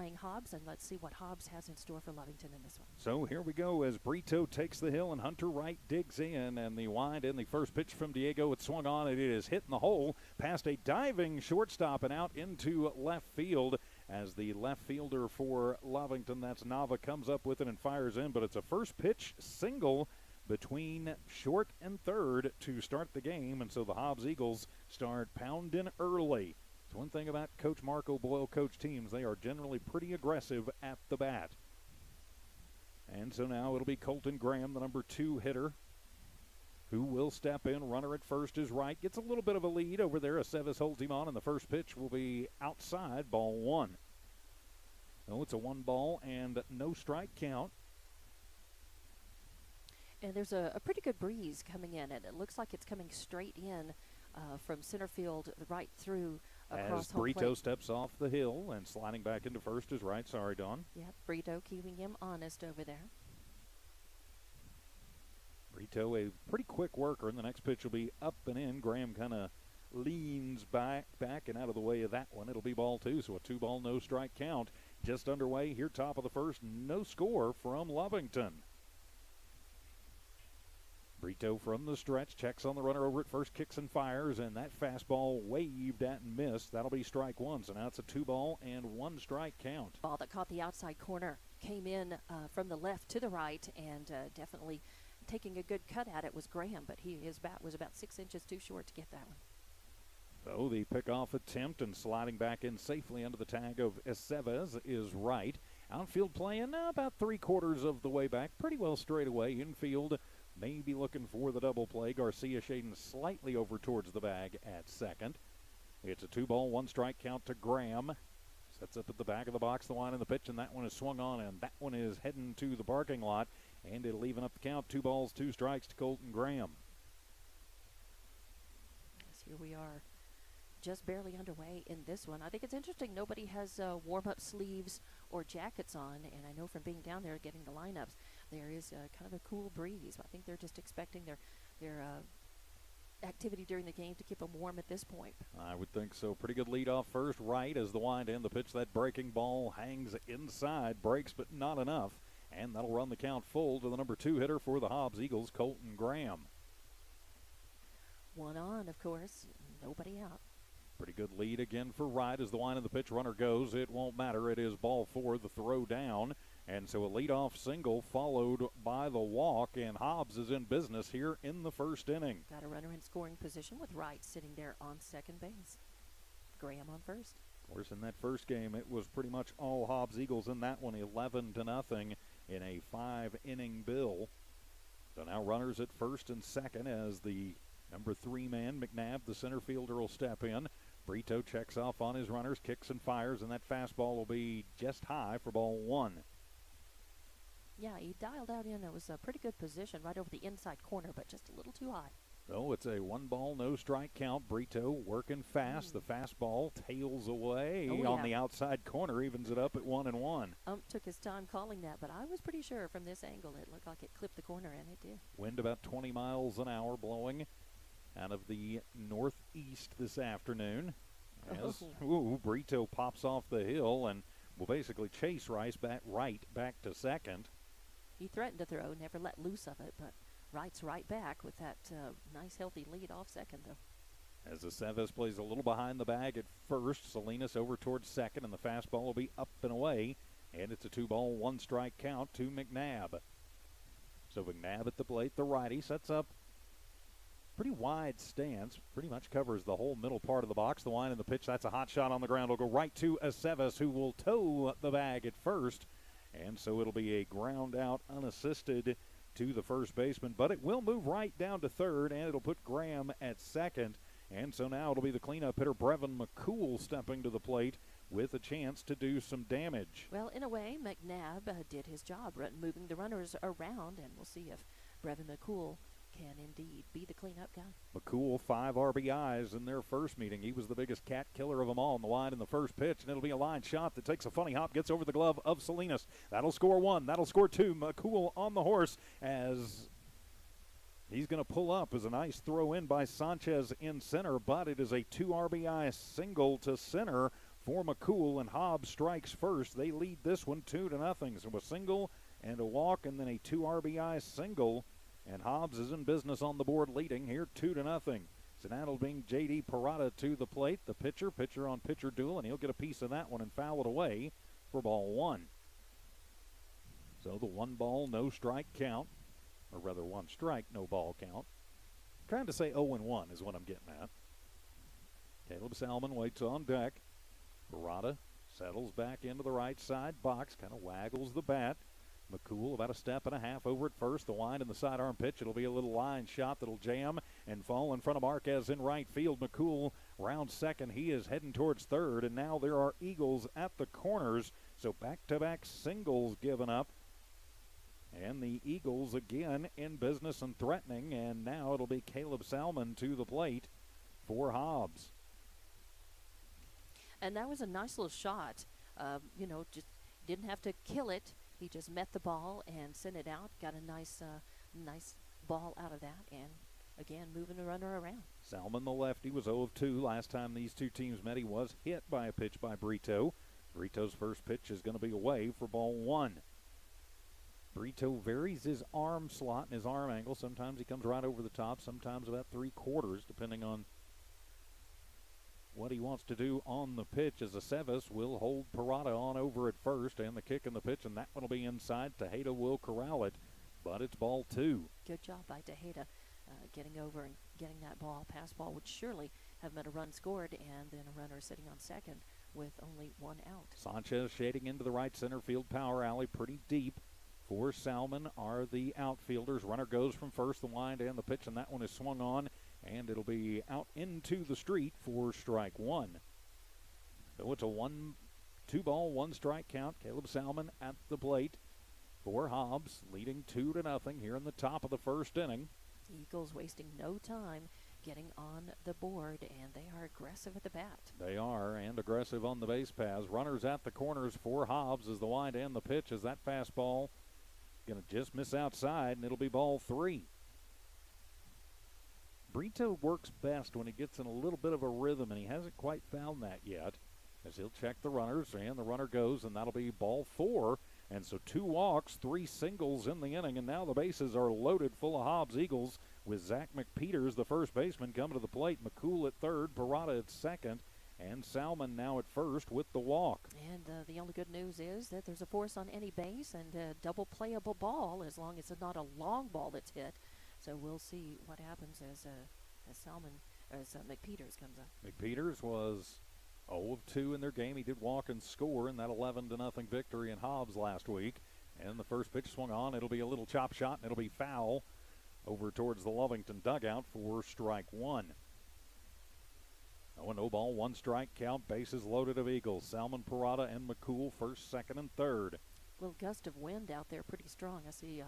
playing Hobbs, and let's see what Hobbs has in store for Lovington in this one. So here we go as Brito takes the hill and Hunter Wright digs in, and the wind in the first pitch from Diego. It swung on, and it is hit in the hole past a diving shortstop and out into left field as the left fielder for Lovington, that's Nava, comes up with it and fires in, but it's a first pitch single between short and third to start the game, and so the Hobbs Eagles start pounding early. It's one thing about Coach Marco Boyle coach teams. They are generally pretty aggressive at the bat. And so now it'll be Colton Graham, the number 2 hitter, who will step in. Runner at first is Wright. Gets a little bit of a lead over there. Aceves holds him on, and the first pitch will be outside, ball 1. Oh, it's a 1 ball and no strike count. And there's a pretty good breeze coming in, and it looks like it's coming straight in from center field right through across as home Brito plate. steps off the hill and sliding back into first is Wright. Sorry, Dawn. Yep, Brito keeping him honest over there. Brito, a pretty quick worker, and the next pitch will be up and in. Graham kind of leans back and out of the way of that one. It'll be ball 2, so a 2-ball, no strike count. Just underway here, top of the first, no score from Lovington. Brito from the stretch, checks on the runner over at first, kicks and fires, and that fastball waved at and missed. That'll be strike 1, so now it's a 2-ball and 1 strike count. Ball that caught the outside corner came in from the left to the right, and definitely taking a good cut at it was Graham, but his bat was about 6 inches too short to get that one. So the pickoff attempt and sliding back in safely under the tag of Aceves is Wright. Outfield playing about 3/4 of the way back, pretty well straight away. Infield maybe looking for the double play. Garcia shading slightly over towards the bag at second. It's a 2-ball, 1 strike count to Graham. Sets up at the back of the box, the line in the pitch, and that one is swung on, and that one is heading to the parking lot, and it'll even up the count. 2 balls, 2 strikes to Colton Graham. Yes, here we are, just barely underway in this one. I think it's interesting nobody has warm-up sleeves or jackets on, and I know from being down there getting the lineups, there is kind of a cool breeze. I think they're just expecting their activity during the game to keep them warm at this point. I would think so. Pretty good lead off first. Right as the wind in the pitch. That breaking ball hangs inside, breaks, but not enough. And that'll run the count full to the number 2 hitter for the Hobbs Eagles, Colton Graham. 1 on, of course. Nobody out. Pretty good lead again for Wright as the wind of the pitch. Runner goes. It won't matter. It is ball 4, the throw down. And so a leadoff single followed by the walk, and Hobbs is in business here in the first inning. Got a runner in scoring position with Wright sitting there on second base. Graham on first. Of course, in that first game, it was pretty much all Hobbs Eagles in that one, 11-0 in a 5-inning bill. So now runners at first and second as the number 3 man, McNabb, the center fielder, will step in. Brito checks off on his runners, kicks and fires, and that fastball will be just high for ball 1. Yeah, he dialed out in. It was a pretty good position right over the inside corner, but just a little too high. So it's a 1-ball, no strike count. Brito working fast. The fastball tails away on the outside corner, evens it up at 1-1. Took his time calling that, but I was pretty sure from this angle it looked like it clipped the corner, and it did. Wind about 20 miles an hour blowing out of the northeast this afternoon. As Brito pops off the hill and will basically chase Wright back to second. He threatened to throw, never let loose of it, but Wright's right back with that nice healthy lead off second, though. As Aceves plays a little behind the bag at first, Salinas over towards second, and the fastball will be up and away, and it's a 2-ball, 1 strike count to McNabb. So McNabb at the plate, the righty, sets up pretty wide stance, pretty much covers the whole middle part of the box. The line in the pitch, that's a hot shot on the ground. It'll go right to Aceves, who will tow the bag at first. And so it'll be a ground out unassisted to the first baseman. But it will move right down to third, and it'll put Graham at second. And so now it'll be the cleanup hitter, Brevin McCool, stepping to the plate with a chance to do some damage. Well, in a way, McNabb did his job, moving the runners around, and we'll see if Brevin McCool can indeed be the cleanup guy. McCool, 5 RBIs in their first meeting. He was the biggest cat killer of them all in the line in the first pitch, and it'll be a line shot that takes a funny hop, gets over the glove of Salinas. That'll score 1. That'll score 2. McCool on the horse as he's going to pull up as a nice throw in by Sanchez in center, but it is a 2 RBI single to center for McCool, and Hobbs strikes first. They lead this one 2-0. So a single and a walk and then a 2 RBI single. And Hobbs is in business on the board leading here 2-0. So that'll bring J.D. Parada to the plate. The pitcher on pitcher duel, and he'll get a piece of that one and foul it away for ball one. So the 1 ball, no strike count, or rather 1 strike, no ball count. Trying to say 0-1 is what I'm getting at. Caleb Salmon waits on deck. Parada settles back into the right side box, kind of waggles the bat. McCool about a step and a half over at first. The wind and the sidearm pitch. It'll be a little line shot that'll jam and fall in front of Marquez in right field. McCool rounds second. He is heading towards third, and now there are Eagles at the corners. So back-to-back singles given up. And the Eagles again in business and threatening, and now it'll be Caleb Salmon to the plate for Hobbs. And that was a nice little shot. Just didn't have to kill it. He just met the ball and sent it out. Got a nice ball out of that, and again moving the runner around. Salmon, the lefty, was 0-2 last time these two teams met. He was hit by a pitch by Brito. Brito's first pitch is going to be away for ball one. Brito varies his arm slot and his arm angle. Sometimes he comes right over the top, sometimes about 3/4, depending on what he wants to do on the pitch. As Aceves will hold Parada on over at first, and the kick and the pitch, and that one will be inside. Tejeda will corral it, but it's ball two. Good job by Tejeda getting over and getting that ball. Pass ball would surely have meant a run scored, and then a runner sitting on second with only 1 out. Sanchez shading into the right center field power alley, pretty deep. For Salmon are the outfielders. Runner goes from first, the wind and the pitch, and that one is swung on, and it'll be out into the street for strike one. So it's a 2 ball, 1 strike count. Caleb Salmon at the plate for Hobbs, leading 2-0 here in the top of the first inning. Eagles wasting no time getting on the board, and they are aggressive at the bat. They are, and aggressive on the base paths. Runners at the corners for Hobbs as the wind and the pitch, as that fastball going to just miss outside, and it'll be ball 3. Brito works best when he gets in a little bit of a rhythm, and he hasn't quite found that yet, as he'll check the runners, and the runner goes, and that'll be ball 4. And so 2 walks, 3 singles in the inning, and now the bases are loaded full of Hobbs Eagles with Zach McPeters, the first baseman, coming to the plate. McCool at third, Parada at second, and Salmon now at first with the walk. And the only good news is that there's a force on any base and a double playable ball, as long as it's not a long ball that's hit. So we'll see what happens as McPeters comes up. McPeters was 0-2 in their game. He did walk and score in that 11-0 victory in Hobbs last week. And the first pitch swung on. It'll be a little chop shot, and it'll be foul over towards the Lovington dugout for strike one. 0 ball, 1 strike count. Bases loaded of Eagles. Salmon, Parada, and McCool first, second, and third. A little gust of wind out there, pretty strong. I see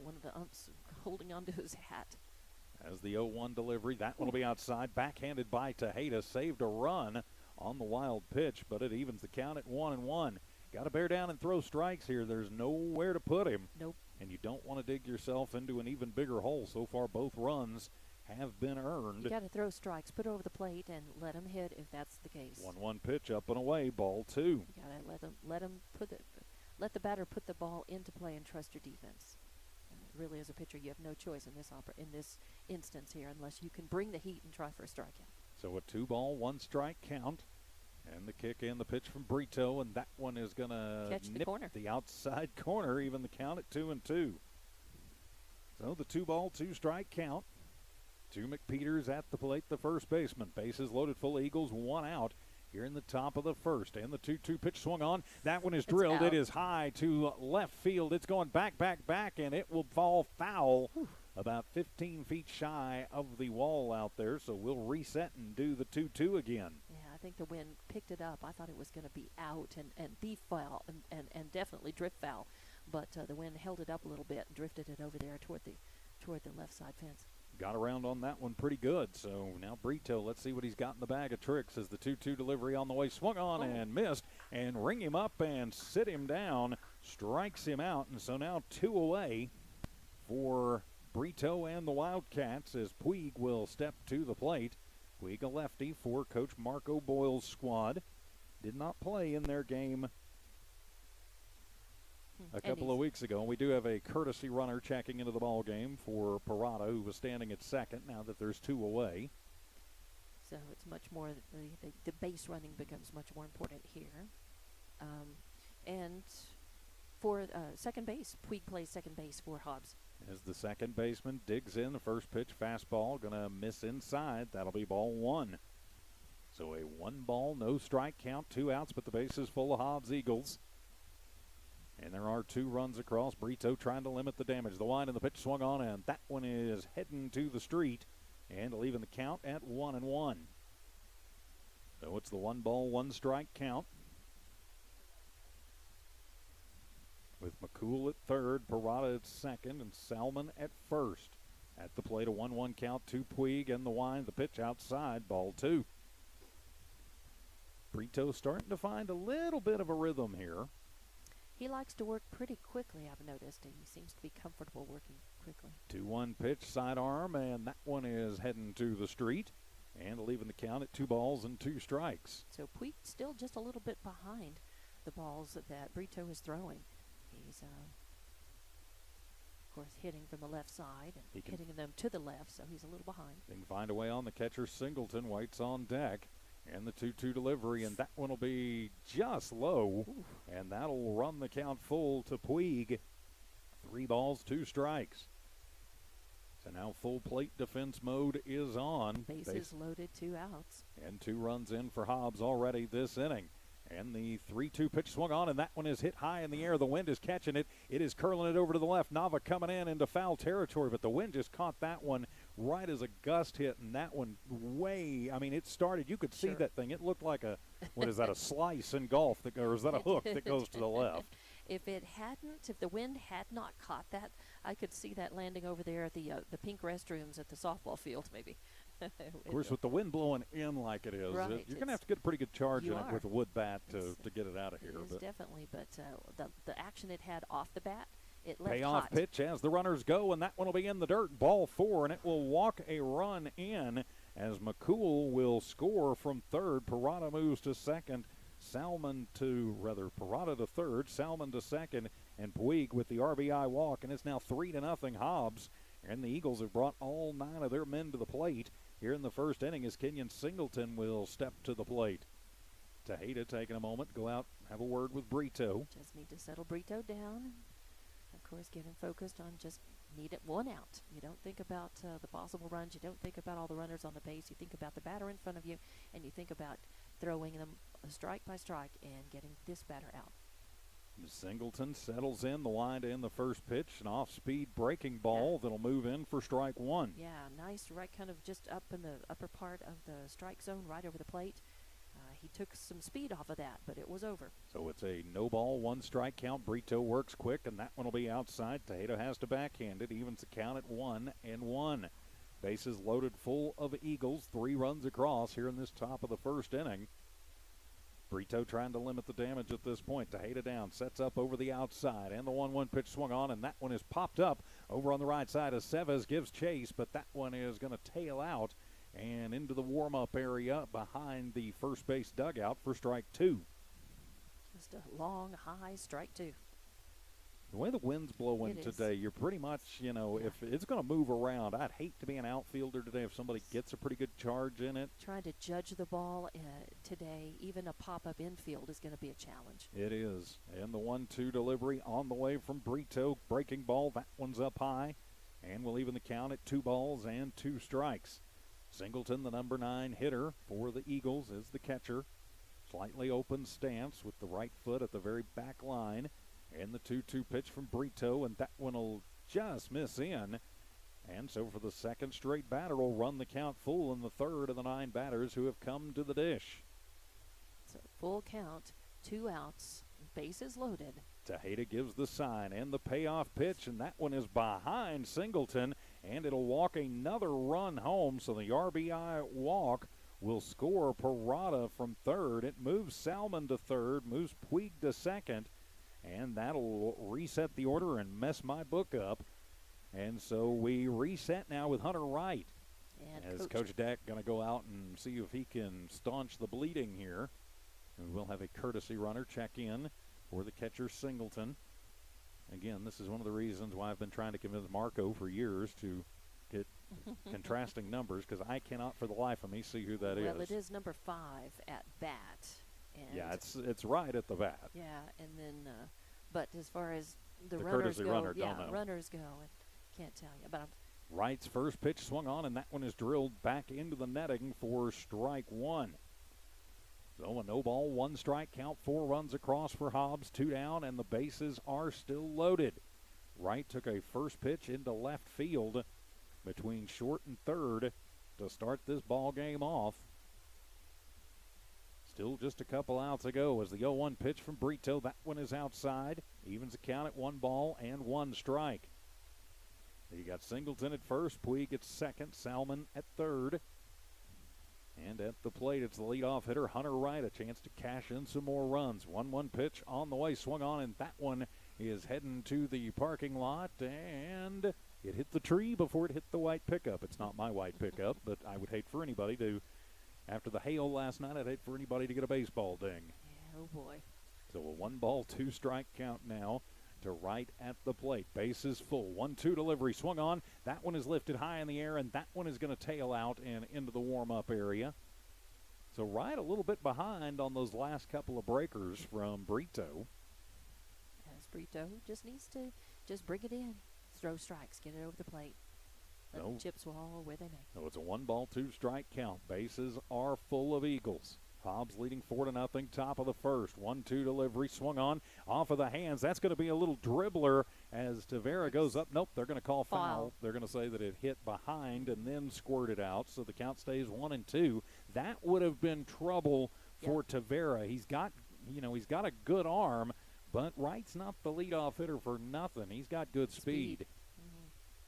one of the umps holding onto his hat. As the 0-1 delivery, that one will be outside. Backhanded by Tejeda. Saved a run on the wild pitch, but it evens the count at 1-1. Got to bear down and throw strikes here. There's nowhere to put him. Nope. And you don't want to dig yourself into an even bigger hole. So far, both runs have been earned. You got to throw strikes, put it over the plate, and let him hit if that's the case. 1-1 pitch up and away, ball 2. You got to let the batter put the ball into play and trust your defense. Really, as a pitcher, you have no choice in this instance here unless you can bring the heat and try for a strikeout. So a 2 ball, 1 strike count. And the kick and the pitch from Brito, and that one is going to nip the outside corner, even the count at 2-2. So the 2 ball, 2 strike count. 2 McPeters at the plate, the first baseman. Bases loaded full of Eagles, 1 out here in the top of the first. And the 2-2 pitch swung on. That one is drilled. It is high to left field. It's going back, and it will fall foul. Whew. About 15 feet shy of the wall out there, so we'll reset and do the 2-2 again. Yeah, I think the wind picked it up. I thought it was going to be out and be foul and definitely drift foul, but the wind held it up a little bit and drifted it over there toward the left side fence. Got around on that one pretty good. So now Brito, let's see what he's got in the bag of tricks as the 2-2 delivery on the way. Swung on and missed, and ring him up and sit him down. Strikes him out, and so now 2 away for Brito and the Wildcats as Puig will step to the plate. Puig, a lefty for Coach Marco Boyle's squad. did not play in their game a And couple of weeks ago. And we do have a courtesy runner checking into the ball game for Parada, who was standing at second now that there's two away. So it's much more, the base running becomes much more important here. And for second base, Puig plays second base for Hobbs. As the second baseman digs in, the first pitch fastball going to miss inside. That'll be ball one. So a 1 ball, no strike count, 2 outs, but the base is full of Hobbs Eagles. And there are 2 runs across. Brito trying to limit the damage. The wind and the pitch swung on, and that one is heading to the street and leaving the count at 1-1. So it's the 1 ball, 1 strike count. With McCool at third, Parada at second, and Salmon at first. At the plate, a 1-1 count to Puig, and the wind, the pitch outside, ball 2. Brito starting to find a little bit of a rhythm here. He likes to work pretty quickly, I've noticed, and he seems to be comfortable working quickly. 2-1 pitch, sidearm, and that one is heading to the street and leaving the count at 2 balls and 2 strikes. So Puig still just a little bit behind the balls that Brito is throwing. He's, of course, hitting from the left side and hitting them to the left, so he's a little behind. They can find a way on the catcher. Singleton waits on deck. And the 2-2 delivery, and that one will be just low. Ooh. And that'll run the count full to Puig. 3 balls, 2 strikes. So now full plate defense mode is on. Bases loaded, 2 outs. And 2 runs in for Hobbs already this inning. And the 3-2 pitch swung on, and that one is hit high in the air. The wind is catching it. It is curling it over to the left. Nava coming in into foul territory, but the wind just caught that one right as a gust hit, and that one it started. You could see that thing. It looked like a slice in golf, or is that a hook that goes to the left? If the wind had not caught that, I could see that landing over there at the pink restrooms at the softball field, maybe. Of course, with the wind blowing in like it is, right, you're going to have to get a pretty good charge in it with a wood bat to get it out of here. It is definitely, but the action it had off the bat, it left payoff hot. Pitch as the runners go, and that one will be in the dirt. Ball 4, and it will walk a run in as McCool will score from third. Parada moves to second. Parada to third, Salmon to second, and Puig with the RBI walk, and it's now 3-0 Hobbs. And the Eagles have brought all 9 of their men to the plate here in the first inning as Kenyon Singleton will step to the plate. Tejeda taking a moment, go out, have a word with Brito. Just need to settle Brito down. Of course, get him focused on just need it 1 out. You don't think about the possible runs. You don't think about all the runners on the base. You think about the batter in front of you, and you think about throwing them strike by strike and getting this batter out. Singleton settles in the line to end the first pitch, an off-speed breaking ball that'll move in for strike 1. Yeah, nice right kind of just up in the upper part of the strike zone right over the plate. He took some speed off of that, but it was over. So it's a no ball, 1 strike count. Brito works quick, and that one will be outside. Tejeda has to backhand it, evens the count at 1-1. Bases loaded full of Eagles, 3 runs across here in this top of the first inning. Brito trying to limit the damage at this point. Tejeda down, sets up over the outside, and the 1-1 pitch swung on, and that one is popped up over on the right side as Sevas gives chase, but that one is going to tail out and into the warm-up area behind the first base dugout for strike 2. Just a long, high strike 2. The way the wind's blowing today, you're pretty much, if it's going to move around, I'd hate to be an outfielder today if somebody gets a pretty good charge in it. Trying to judge the ball today, even a pop-up infield is going to be a challenge. It is. And the 1-2 delivery on the way from Brito. Breaking ball, that one's up high. And we'll even the count at 2 balls and 2 strikes. Singleton, the number 9 hitter for the Eagles, is the catcher. Slightly open stance with the right foot at the very back line. And the 2-2 pitch from Brito, and that one will just miss in. And so for the second straight batter, will run the count full in the third of the 9 batters who have come to the dish. So full count, 2 outs, bases loaded. Tejeda gives the sign and the payoff pitch, and that one is behind Singleton, and it'll walk another run home. So the RBI walk will score Parada from third. It moves Salmon to third, moves Puig to second. And that'll reset the order and mess my book up. And so we reset now with Hunter Wright. And as Coach Deck going to go out and see if he can staunch the bleeding here And we'll have a courtesy runner check in for the catcher, Singleton. Again, this is one of the reasons why I've been trying to convince Marco for years to get contrasting numbers, because I cannot for the life of me see who that is. Well, it is number 5 at bat. And yeah, it's right at the bat. Yeah, and then, but as far as the runners courtesy go, runner, yeah, don't know. runners go, I can't tell you. But Wright's first pitch swung on, and that one is drilled back into the netting for strike one. So a no ball, 1 strike count, 4 runs across for Hobbs, 2 down, and the bases are still loaded. Wright took a first pitch into left field between short and third to start this ball game off. Still just a couple outs ago as the 0-1 pitch from Brito. That one is outside. Evens the count at 1 ball and 1 strike. You got Singleton at first, Puig at second, Salmon at third. And at the plate, it's the leadoff hitter, Hunter Wright, a chance to cash in some more runs. 1-1 pitch on the way, swung on, and that one is heading to the parking lot, and it hit the tree before it hit the white pickup. It's not my white pickup, but I would hate for anybody to, after the hail last night, I'd hate for anybody to get a baseball ding. yeah, oh boy. So a 1 ball, 2 strike count now to Wright at the plate. Bases full. 1-2 delivery. Swung on. That one is lifted high in the air, and that one is going to tail out and into the warm-up area. So Wright a little bit behind on those last couple of breakers from Brito. As Brito just needs to just bring it in. Throw strikes. Get it over the plate. Let the chips fall where they may. So it's a 1 ball, 2 strike count. Bases are full of Eagles. Hobbs leading 4-0, top of the first. 1-2 delivery, swung on, off of the hands. That's going to be a little dribbler as Tavera goes up. Nope, they're going to call foul. They're going to say that it hit behind and then squirted out, so the count stays 1-2. That would have been trouble for Tavera. He's got a good arm, but Wright's not the leadoff hitter for nothing. He's got good speed.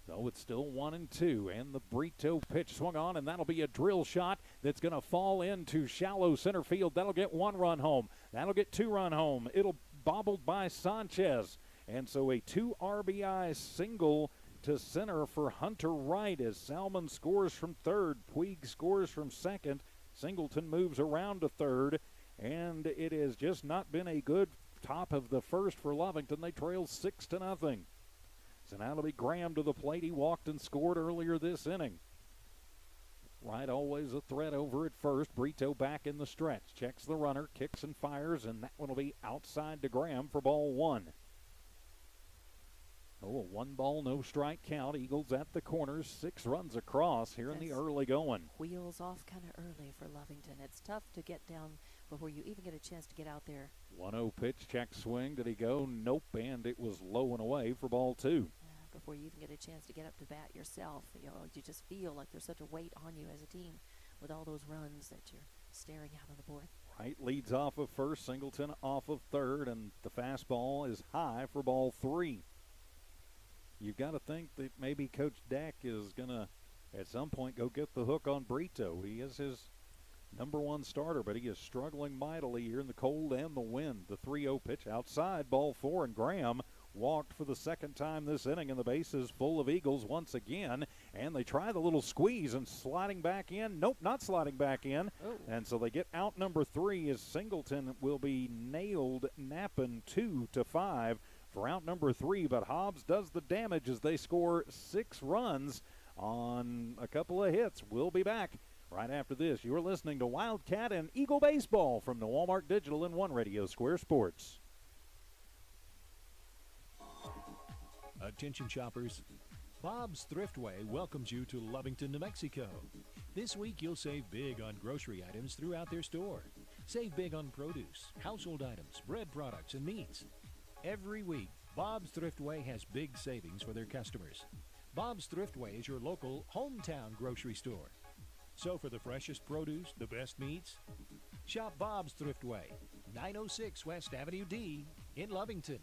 So it's still 1-2, and the Brito pitch swung on, and that'll be a drill shot that's going to fall into shallow center field. That'll get 1 run home. That'll get 2 run home. It'll bobbled by Sanchez. And so a 2 RBI single to center for Hunter Wright as Salmon scores from third. Puig scores from second. Singleton moves around to third, and it has just not been a good top of the first for Lovington. They trail 6-0. So now it'll be Graham to the plate. He walked and scored earlier this inning. Wright always a threat over at first. Brito back in the stretch. Checks the runner, kicks and fires, and that one will be outside to Graham for ball 1. Oh, a 1 ball, no strike count. Eagles at the corners. 6 runs across here in the early going. Wheels off kind of early for Lovington. It's tough to get down before you even get a chance to get out there. 1-0 pitch, check swing. Did he go? Nope, and it was low and away for ball 2. Before you even get a chance to get up to bat yourself, you just feel like there's such a weight on you as a team with all those runs that you're staring out on the board. Wright leads off of first, Singleton off of third, and the fastball is high for ball 3. You've got to think that maybe Coach Dak is going to, at some point, go get the hook on Brito. He is his number 1 starter, but he is struggling mightily here in the cold and the wind. The 3-0 pitch outside, ball 4, and Graham walked for the second time this inning, and the bases full of Eagles once again. And they try the little squeeze and sliding back in. Nope, not sliding back in. Oh. And so they get out number 3 as Singleton will be nailed, napping 2-5 for out number 3. But Hobbs does the damage as they score 6 runs on a couple of hits. We'll be back right after this. You're listening to Wildcat and Eagle Baseball from the Walmart Digital and One Radio Square Sports. Attention shoppers, Bob's Thriftway welcomes you to Lovington, New Mexico. This week you'll save big on grocery items throughout their store. Save big on produce, household items, bread products, and meats. Every week, Bob's Thriftway has big savings for their customers. Bob's Thriftway is your local hometown grocery store. So for the freshest produce, the best meats, shop Bob's Thriftway, 906 West Avenue D in Lovington.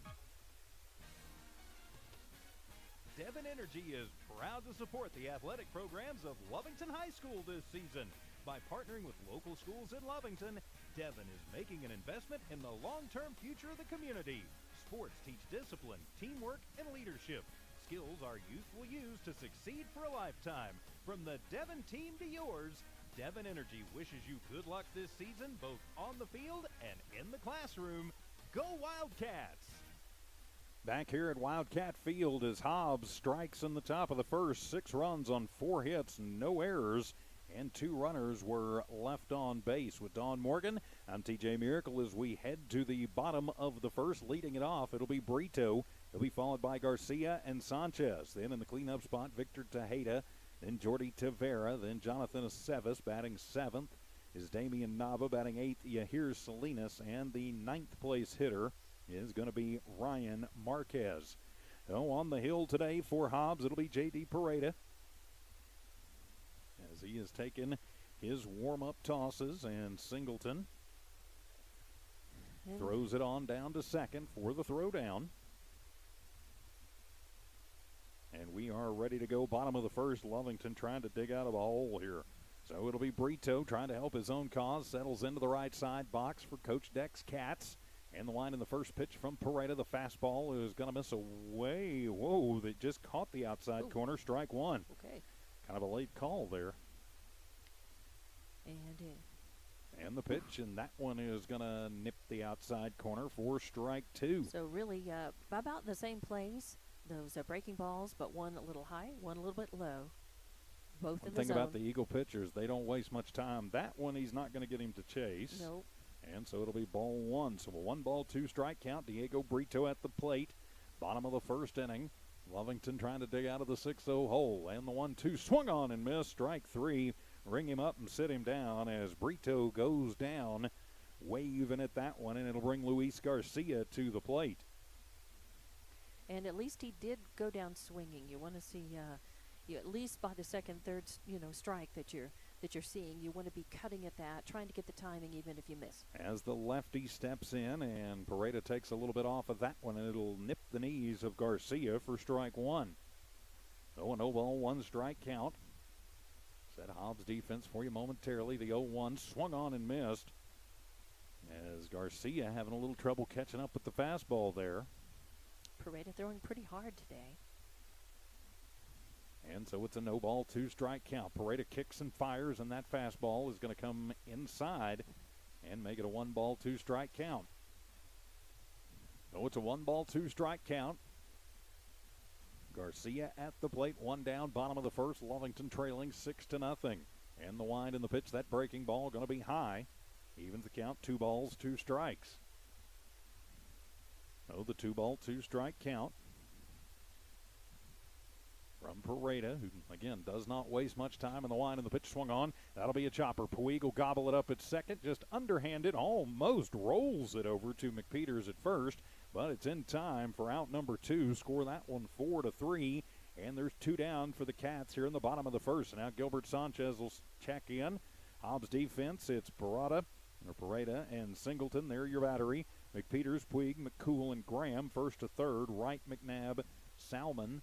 Devon Energy is proud to support the athletic programs of Lovington High School this season. By partnering with local schools in Lovington, Devon is making an investment in the long-term future of the community. Sports teach discipline, teamwork, and leadership. Skills our youth will use to succeed for a lifetime. From the Devon team to yours, Devon Energy wishes you good luck this season, both on the field and in the classroom. Go Wildcats! Back here at Wildcat Field as Hobbs strikes in the top of the first. 6 runs on 4 hits, no errors, and 2 runners were left on base. With Don Morgan, I'm TJ Miracle as we head to the bottom of the first. Leading it off, it'll be Brito. He'll be followed by Garcia and Sanchez. Then in the cleanup spot, Victor Tejeda, then Jordy Tavera, then Jonathan Aceves batting 7th. Is Damian Nava batting 8th. Yahir Salinas, and the 9th place hitter is going to be Ryan Marquez. So on the hill today for Hobbs, it'll be J.D. Pareda as he has taken his warm-up tosses, and Singleton throws it on down to second for the throwdown. And we are ready to go bottom of the first. Lovington trying to dig out of a hole here. So it'll be Brito trying to help his own cause. Settles into the right side box for Coach Dex Katz. And the line in the first pitch from Pareda. The fastball is going to miss away. Whoa, that just caught the outside corner. Strike 1. Okay. Kind of a late call there. And the pitch, and that one is going to nip the outside corner for strike 2. So really about the same place. Those breaking balls, but one a little high, one a little bit low. Both in the zone. Thing about the Eagle pitchers, they don't waste much time. That one he's not going to get him to chase. Nope. And so it'll be ball 1. So a 1-2 strike count. Diego Brito at the plate. Bottom of the first inning. Lovington trying to dig out of the 6-0 hole. And the 1-2 swung on and missed. Strike 3. Ring him up and sit him down as Brito goes down, waving at that one, and it'll bring Luis Garcia to the plate. And at least he did go down swinging. You want to see, you at least by the second, third, strike that you're seeing. You want to be cutting at that, trying to get the timing, even if you miss. As the lefty steps in, and Pareda takes a little bit off of that one, and it'll nip the knees of Garcia for strike 1. So a no ball, 1 strike count. Set Hobbs defense for you momentarily. The 0-1 swung on and missed as Garcia having a little trouble catching up with the fastball there. Pareda throwing pretty hard today. And so it's a no ball, 2 strike count. Pareda kicks and fires, and that fastball is going to come inside and make it a 1-2 strike count. So it's a 1-2 strike count. Garcia at the plate, 1 down, bottom of the first. Lovington trailing 6-0. And the wind in the pitch, that breaking ball going to be high. Evens the count, 2 balls, 2 strikes. So the 2-2 strike count from Pareda, who, again, does not waste much time in the line, and the pitch swung on. That'll be a chopper. Puig will gobble it up at second, just underhanded, almost rolls it over to McPeters at first, but it's in time for out number 2. Score that one 4-3, and there's 2 down for the Cats here in the bottom of the first. Now Gilbert Sanchez will check in. Hobbs defense, it's Pareda and Singleton. They're your battery. McPeters, Puig, McCool, and Graham, first to third. Wright, McNabb, Salmon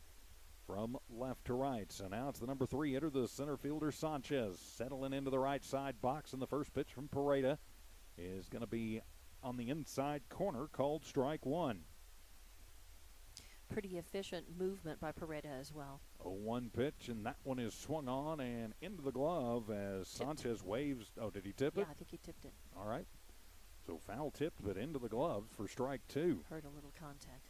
from left to right. So now it's the number 3 hitter, the center fielder Sanchez, settling into the right side box, and the first pitch from Pareda is going to be on the inside corner, called strike 1. Pretty efficient movement by Pareda as well. 0-1 pitch, and that one is swung on and into the glove as Sanchez waves. Oh, did he tip it? Yeah, I think he tipped it. All right. So foul tipped, but into the glove for strike 2. Heard a little contact.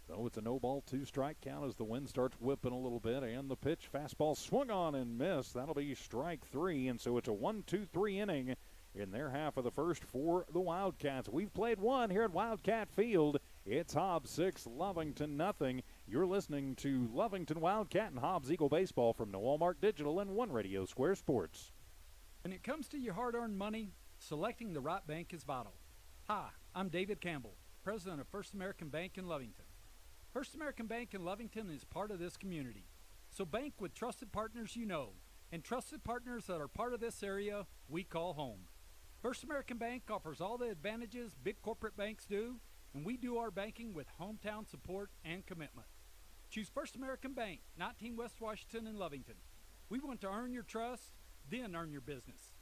So it's a no ball, 2 strike count as the wind starts whipping a little bit, and the pitch, fastball swung on and missed. That'll be strike 3, and so it's a 1-2-3 inning in their half of the first for the Wildcats. We've played 1 here at Wildcat Field. It's Hobbs 6, Lovington nothing. You're listening to Lovington Wildcat and Hobbs Eagle Baseball from Walmart Digital and One Radio Square Sports. When it comes to your hard-earned money, selecting the right bank is vital. Hi, I'm David Campbell, president of First American Bank in Lovington. First American Bank in Lovington is part of this community. So bank with trusted partners you know, and trusted partners that are part of this area we call home. First American Bank offers all the advantages big corporate banks do, and we do our banking with hometown support and commitment. Choose First American Bank, 19 West Washington in Lovington. We want to earn your trust, then earn your business.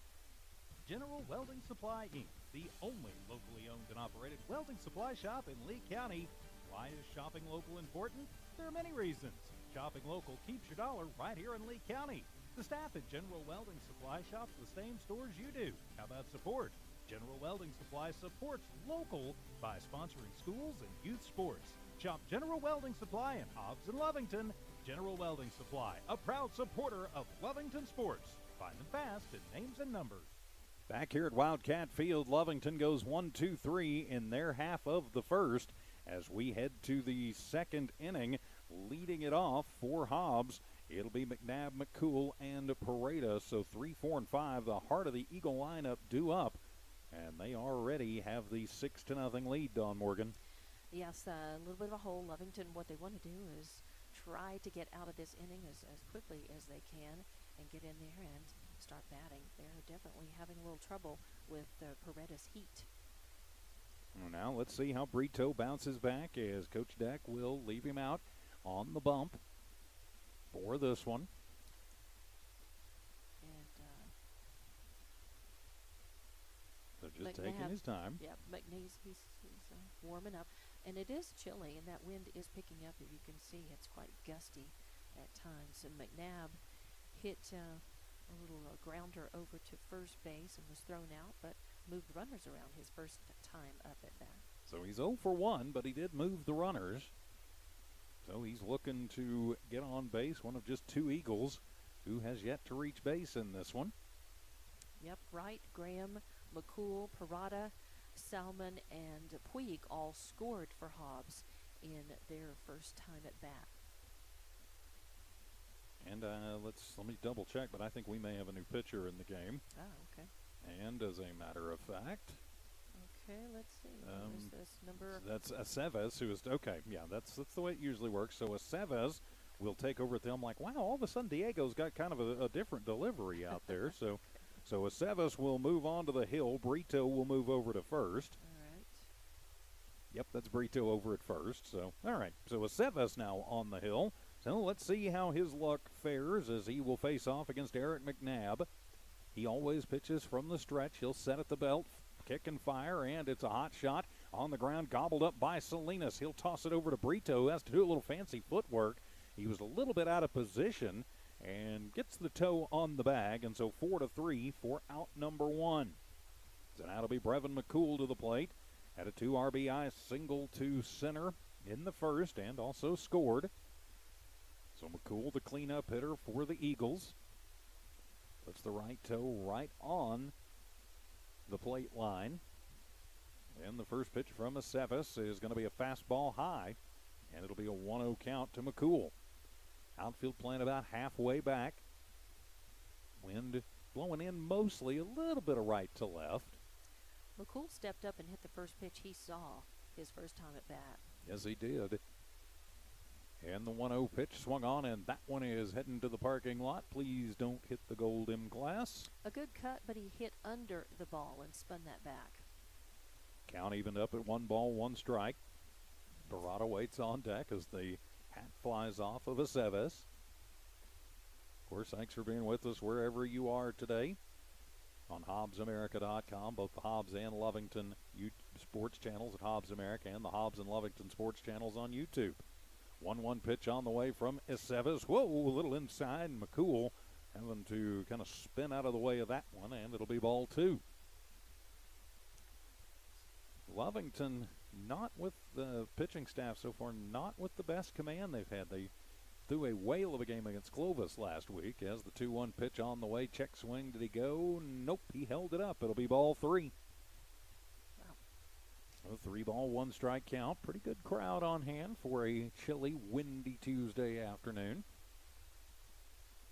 General Welding Supply, Inc., the only locally owned and operated welding supply shop in Lee County. Why is shopping local important? There are many reasons. Shopping local keeps your dollar right here in Lee County. The staff at General Welding Supply shops the same stores you do. How about support? General Welding Supply supports local by sponsoring schools and youth sports. Shop General Welding Supply in Hobbs and Lovington. General Welding Supply, a proud supporter of Lovington sports. Find them fast at names and numbers. Back here at Wildcat Field, Lovington goes 1-2-3 in their half of the first as we head to the second inning. Leading it off for Hobbs, it'll be McNabb, McCool, and Pareda. So 3, 4, and 5, the heart of the Eagle lineup due up, and they already have the 6-0 lead, Dawn Morgan. Yes, a little bit of a hole. Lovington, what they want to do is try to get out of this inning as quickly as they can and get in there and start batting. They're definitely having a little trouble with Paredes' heat. Well, now let's see how Brito bounces back as Coach Deck will leave him out on the bump for this one. And So just McNabb, taking his time. yeah, McNabb, he's warming up. And it is chilly, and that wind is picking up. As you can see, it's quite gusty at times. And McNabb hit a little grounder over to first base and was thrown out, but moved runners around his first time up at bat. So he's 0 for 1, but he did move the runners. So he's looking to get on base, one of just 2 Eagles who has yet to reach base in this one. Yep, Wright, Graham, McCool, Parada, Salmon, and Puig all scored for Hobbs in their first time at bat. And let me double check, but I think we may have a new pitcher in the game. Oh, okay. And as a matter of fact, Okay, let's see. What is this number? that's Aceves, who is okay. Yeah, that's the way it usually works. So Aceves will take over at the helm. Like, wow, all of a sudden Diego's got kind of a different delivery out there. So Aceves will move on to the hill. Brito will move over to first. All right. Yep, that's Brito over at first. So all right. So Aceves now on the hill. So let's see how his luck fares as he will face off against Eric McNabb. He always pitches from the stretch. He'll set at the belt, kick and fire, and it's a hot shot on the ground, gobbled up by Salinas. He'll toss it over to Brito, who has to do a little fancy footwork. He was a little bit out of position and gets the toe on the bag, and so 4-3 for out number 1. So now it'll be Brevin McCool to the plate. Had a 2 RBI single to center in the first and also scored. So McCool, the cleanup hitter for the Eagles. Puts the right toe right on the plate line. And the first pitch from Aceves is going to be a fastball high, and it'll be a 1-0 count to McCool. Outfield playing about halfway back. Wind blowing in mostly a little bit of right to left. McCool stepped up and hit the first pitch he saw his first time at bat. Yes, he did. And the 1-0 pitch swung on, and that one is heading to the parking lot. Please don't hit the gold M class. A good cut, but he hit under the ball and spun that back. Count evened up at 1 ball, 1 strike. Parada waits on deck as the hat flies off of Aceves. Of course, thanks for being with us wherever you are today on HobbsAmerica.com, both the Hobbs and Lovington sports channels at Hobbs America and the Hobbs and Lovington sports channels on YouTube. 1-1 pitch on the way from Aceves. Whoa, a little inside, and McCool having to kind of spin out of the way of that one, and it'll be ball 2. Lovington, not with the pitching staff so far, not with the best command they've had. They threw a whale of a game against Clovis last week as the 2-1 pitch on the way. Check swing, did he go? Nope, he held it up. It'll be ball 3. A 3-ball, 1 strike count. Pretty good crowd on hand for a chilly, windy Tuesday afternoon.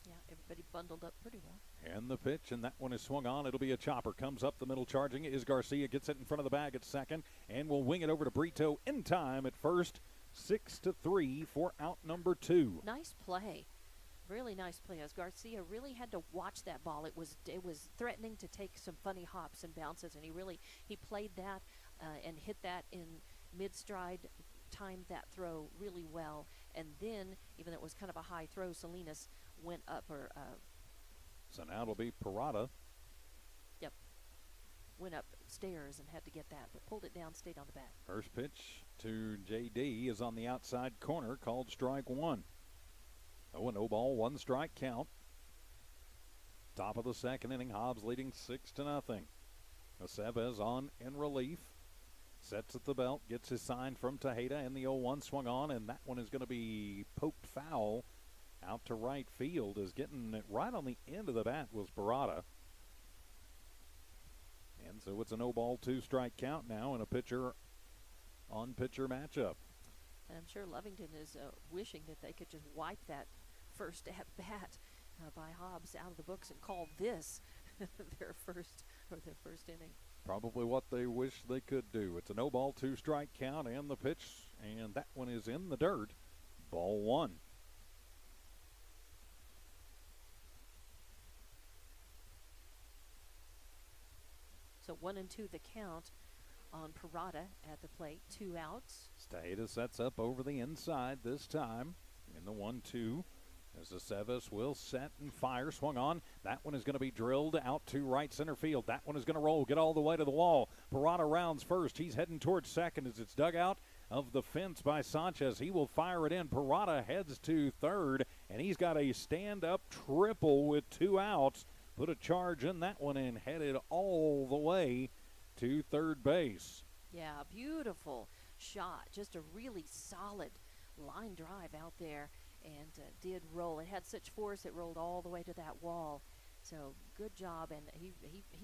Yeah, everybody bundled up pretty well. And the pitch, and that one is swung on. It'll be a chopper. Comes up the middle, charging is Garcia. Gets it in front of the bag at second, and will wing it over to Brito in time at first. 6-3 for out number 2. Nice play. Really nice play. As Garcia really had to watch that ball. It was threatening to take some funny hops and bounces, and he played that and hit that in mid-stride, timed that throw really well. And then, even though it was kind of a high throw, Salinas went up So now it'll be Parada. Yep. Went upstairs and had to get that, but pulled it down, stayed on the bat. First pitch to JD is on the outside corner, called strike 1. 0-0 ball, 1 strike count. Top of the second inning, Hobbs leading 6-0. Aceves on in relief. Sets at the belt, gets his sign from Tejeda, and the 0-1 swung on, and that one is going to be poked foul out to right field. Is getting it right on the end of the bat was Barada. And so it's a no-ball, 2-strike count now in a pitcher-on-pitcher matchup. And I'm sure Lovington is wishing that they could just wipe that first at-bat by Hobbs out of the books and call this their first inning. Probably what they wish they could do. It's a no-ball, 2-strike count and the pitch, and that one is in the dirt. Ball 1. So 1-2 the count on Parada at the plate. 2 outs. Tejeda sets up over the inside this time in the 1-2. As Aceves will set and fire, swung on. That one is going to be drilled out to right center field. That one is going to roll, get all the way to the wall. Parada rounds first. He's heading towards second as it's dug out of the fence by Sanchez. He will fire it in. Parada heads to third, and he's got a stand-up triple with 2 outs. Put a charge in that one and headed all the way to third base. Yeah, beautiful shot. Just a really solid line drive out there. And did roll. It had such force it rolled all the way to that wall. So good job. And he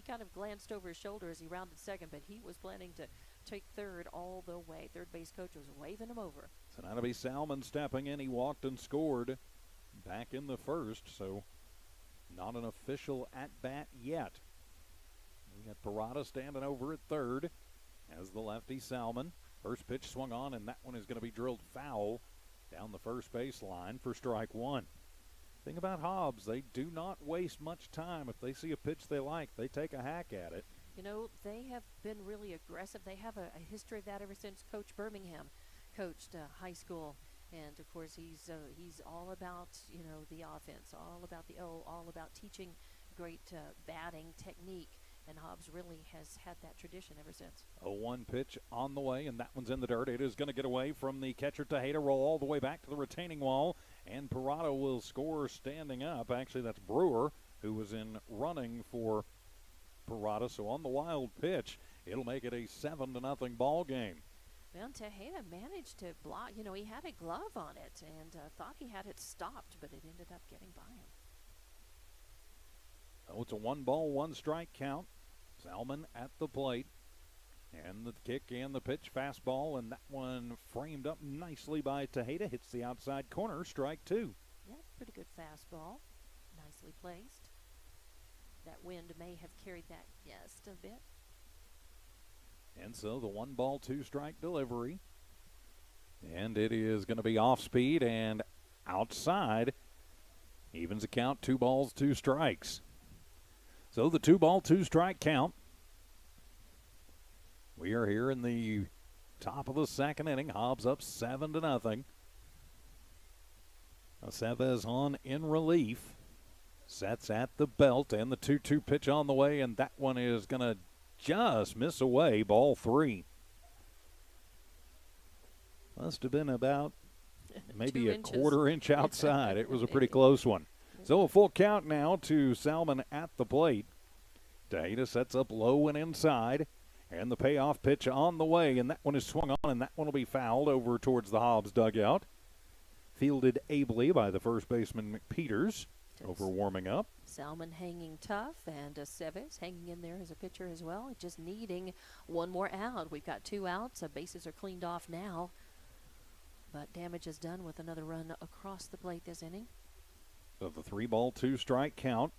kind of glanced over his shoulder as he rounded second, but he was planning to take third all the way. Third base coach was waving him over. So that'll be Salmon stepping in. He walked and scored back in the first. So not an official at-bat yet. We got Parada standing over at third as the lefty Salmon. First pitch swung on, and that one is going to be drilled foul down the first base line for strike 1. Thing about Hobbs, they do not waste much time. If they see a pitch they like, they take a hack at it. You know, they have been really aggressive. They have a history of that ever since Coach Birmingham coached high school. And, of course, he's all about, the offense, all about teaching great batting technique. And Hobbs really has had that tradition ever since. 0-1 pitch on the way, and that one's in the dirt. It is going to get away from the catcher Tejeda, roll all the way back to the retaining wall, and Parada will score standing up. Actually, that's Brewer, who was in running for Parada. So on the wild pitch, it'll make it a 7-0 ball game. Well, Tejeda managed to block. He had a glove on it and thought he had it stopped, but it ended up getting by him. Oh, it's a 1-ball, 1-strike count. Salmon at the plate. And the kick and the pitch, fastball, and that one framed up nicely by Tejeda. Hits the outside corner, strike 2. Yeah, pretty good fastball. Nicely placed. That wind may have carried that just a bit. And so the 1-ball, 2-strike delivery. And it is going to be off speed and outside. Evens the count, 2 balls, 2 strikes. So the 2-ball, 2-strike count. We are here in the top of the second inning. Hobbs up 7-0. Aceves on in relief. Sets at the belt, and the 2-2 pitch on the way, and that one is going to just miss away. Ball 3. Must have been about maybe a quarter inch outside. It was a pretty close one. So a full count now to Salmon at the plate. Tejeda sets up low and inside. And the payoff pitch on the way, and that one is swung on, and that one will be fouled over towards the Hobbs dugout. Fielded ably by the first baseman McPeters over warming up. Salmon hanging tough, and Aceves hanging in there as a pitcher as well, just needing one more out. We've got 2 outs. Bases are cleaned off now, but damage is done with another run across the plate this inning. So the 3-ball, 2-strike count.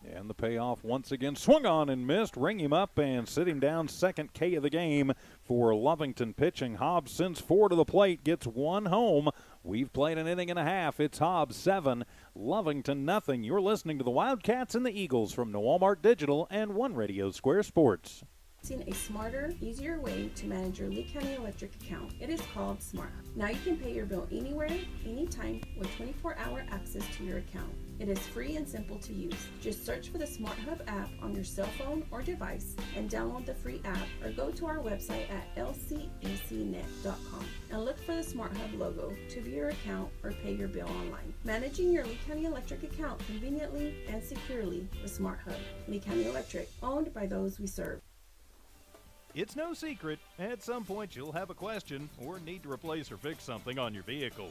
And the payoff once again swung on and missed. Ring him up and sit him down. Second K of the game for Lovington pitching. Hobbs sends 4 to the plate, gets 1 home. We've played an inning and a half. It's Hobbs 7, Lovington nothing. You're listening to the Wildcats and the Eagles from Walmart Digital and One Radio Square Sports. A smarter, easier way to manage your Lea County electric account. It is called Smart. Now you can pay your bill anywhere, anytime with 24-hour access to your account. It is free and simple to use. Just search for the Smart Hub app on your cell phone or device and download the free app, or go to our website at lcecnet.com and look for the Smart Hub logo to view your account or pay your bill online. Managing your Lee County Electric account conveniently and securely with Smart Hub. Lee County Electric, owned by those we serve. It's no secret, at some point you'll have a question or need to replace or fix something on your vehicle.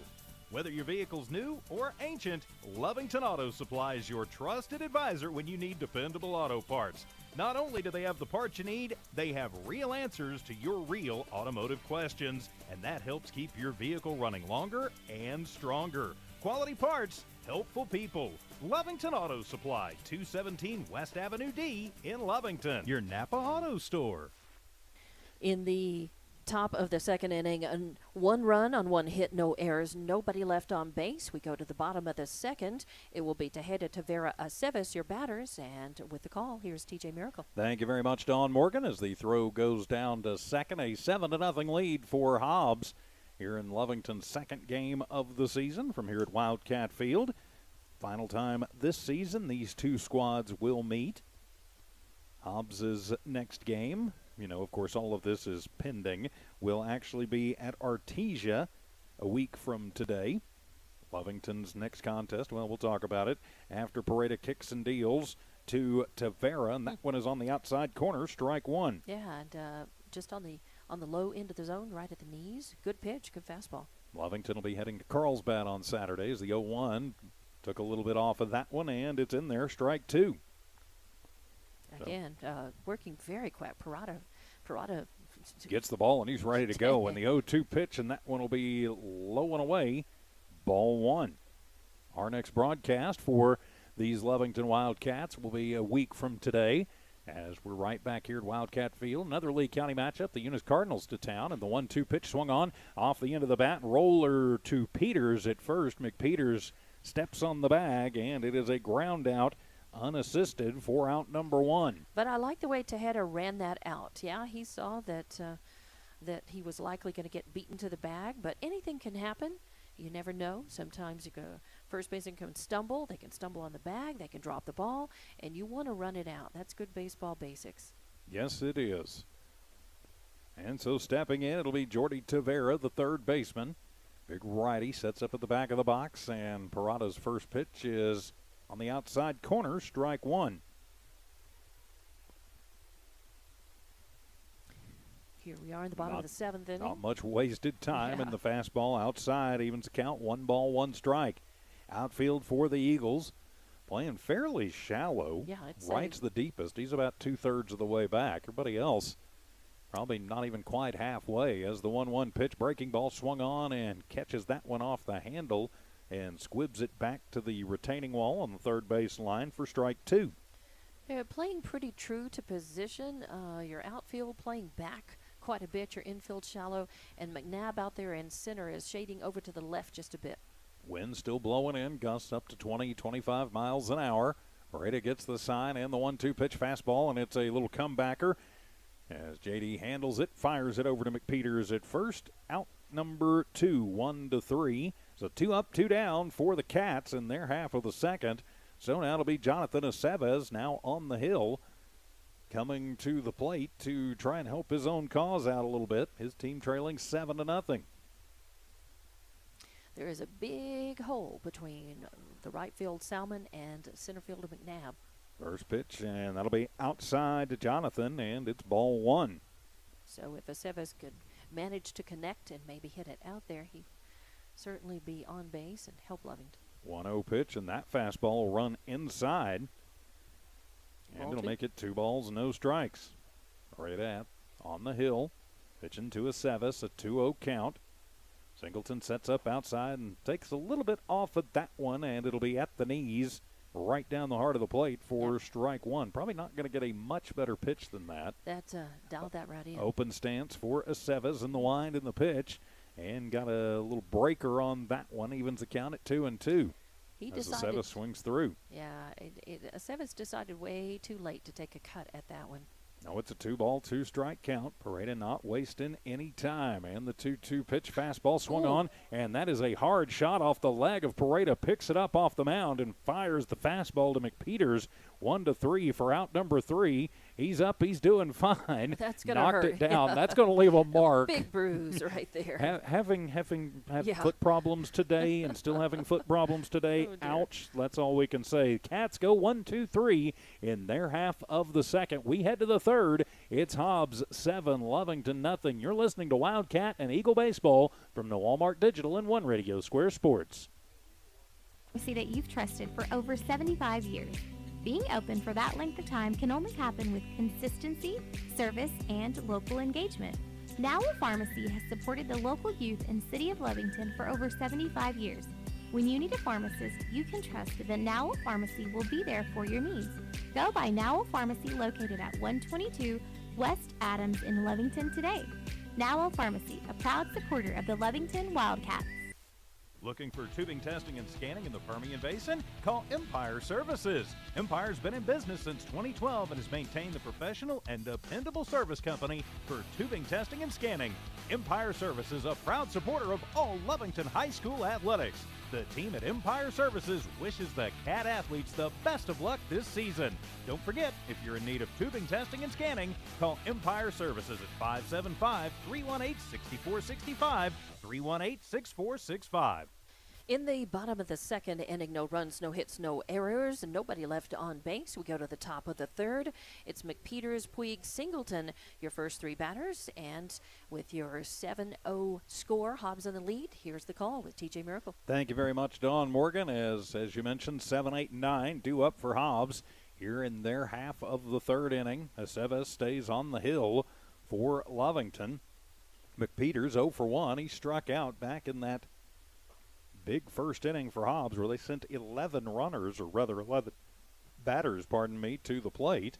Whether your vehicle's new or ancient, Lovington Auto Supply is your trusted advisor when you need dependable auto parts. Not only do they have the parts you need, they have real answers to your real automotive questions, and that helps keep your vehicle running longer and stronger. Quality parts, helpful people. Lovington Auto Supply, 217 West Avenue D in Lovington, your Napa Auto Store. In the top of the second inning, one run on one hit, no errors, nobody left on base. We go to the bottom of the second. It will be Tejeda, Tavera, Aceves, your batters, and with the call, here's TJ Miracle. Thank you very much, Dawn Morgan, as the throw goes down to second. A 7-0 lead for Hobbs here in Lovington's second game of the season from here at Wildcat Field. Final time this season these two squads will meet. Hobbs' next game, of course, all of this is pending, will actually be at Artesia a week from today. Lovington's next contest, well, we'll talk about it after Pareda kicks and deals to Tavera, and that one is on the outside corner, strike one. Yeah, and just on the low end of the zone, right at the knees. Good pitch, good fastball. Lovington will be heading to Carlsbad on Saturday as the 0-1 took a little bit off of that one, and it's in there, strike two. Again, working very quick. Parada gets the ball, and he's ready to go. And the 0-2 pitch, and that one will be low and away, ball one. Our next broadcast for these Lovington Wildcats will be a week from today, as we're right back here at Wildcat Field. Another Lee County matchup, the Eunice Cardinals to town, and the 1-2 pitch swung on off the end of the bat. Roller to Peters at first. McPeters steps on the bag, and it is a ground out, unassisted, for out number one. But I like the way Tejeda ran that out. Yeah, he saw that he was likely going to get beaten to the bag, but anything can happen. You never know. Sometimes first baseman can stumble. They can stumble on the bag. They can drop the ball, and you want to run it out. That's good baseball basics. Yes, it is. And so stepping in, it'll be Jordy Tavera, the third baseman. Big righty sets up at the back of the box, and Parada's first pitch is on the outside corner, strike one. Here we are in the bottom of the seventh inning. Not much wasted time, and the fastball outside evens the count, 1-1 strike. Outfield for the Eagles, playing fairly shallow. Yeah, it's right's the deepest. He's about 2/3 of the way back. Everybody else probably not even quite halfway, as the 1-1 pitch, breaking ball swung on and catches that one off the handle and squibs it back to the retaining wall on the third base line for strike two. They're playing pretty true to position. Your outfield playing back quite a bit. Your infield shallow, and McNabb out there in center is shading over to the left just a bit. Wind still blowing in, gusts up to 20-25 miles an hour. Pareda gets the sign and the 1-2 pitch fastball, and it's a little comebacker as JD handles it, fires it over to McPeters at first. Out number two, 1-3. So 2 up, 2 down for the Cats in their half of the second. So now it'll be Jonathan Aceves now on the hill, coming to the plate to try and help his own cause out a little bit. His team trailing 7-0. There is a big hole between the right field Salmon and center fielder McNabb. First pitch, and that'll be outside to Jonathan, and it's ball one. So if Aceves could manage to connect and maybe hit it out there, he'd certainly be on base and help Lovington. 1-0 pitch, and that fastball will run inside. And it'll make it 2 balls, no strikes. Right at on the hill. Pitching to Aceves, a 2-0 count. Singleton sets up outside and takes a little bit off of that one, and it'll be at the knees, right down the heart of the plate for strike one. Probably not going to get a much better pitch than that. That's dialed that right in. Open stance for Aceves in the wind in the pitch, and got a little breaker on that one. Evens the count at 2-2. He as decided, Aceves swings through. Yeah, Aceves decided way too late to take a cut at that one. No, it's a 2-ball, 2-strike count. Pareda not wasting any time. And the 2-2 pitch fastball swung on, and that is a hard shot off the leg of Pareda. Picks it up off the mound and fires the fastball to McPeters. 1-3 for out number 3. He's up. He's doing fine. That's going to Knocked hurt. it down. Yeah. That's going to leave a mark. Big bruise right there. Having had Yeah. foot problems today and still having foot problems today, Oh, dear. ouch, that's all we can say. Cats go 1-2-3 in their half of the second. We head to the third. It's Hobbs 7, Lovington nothing. You're listening to Wildcat and Eagle Baseball from the Walmart Digital and One Radio Square Sports. See that you've trusted for over 75 years. Being open for that length of time can only happen with consistency, service, and local engagement. Nowell Pharmacy has supported the local youth in City of Lovington for over 75 years. When you need a pharmacist, you can trust that Nowell Pharmacy will be there for your needs. Go by Nowell Pharmacy located at 122 West Adams in Lovington today. Nowell Pharmacy, a proud supporter of the Lovington Wildcats. Looking for tubing testing and scanning in the Permian Basin? Call Empire Services. Empire's been in business since 2012 and has maintained the professional and dependable service company for tubing testing and scanning. Empire Services, a proud supporter of all Lovington High School athletics. The team at Empire Services wishes the Cat athletes the best of luck this season. Don't forget, if you're in need of tubing testing and scanning, call Empire Services at 575-318-6465, 318-6465. In the bottom of the second inning, no runs, no hits, no errors, and nobody left on base. We go to the top of the third. It's McPeters, Puig, Singleton, your first three batters. And with your 7-0 score, Hobbs in the lead. Here's the call with TJ Miracle. Thank you very much, Dawn Morgan. As you mentioned, 7, 8, and 9 due up for Hobbs here in their half of the third inning. Aceves stays on the hill for Lovington. McPeters 0 for 1. He struck out back in that big first inning for Hobbs where they sent 11 runners, or rather 11 batters, to the plate.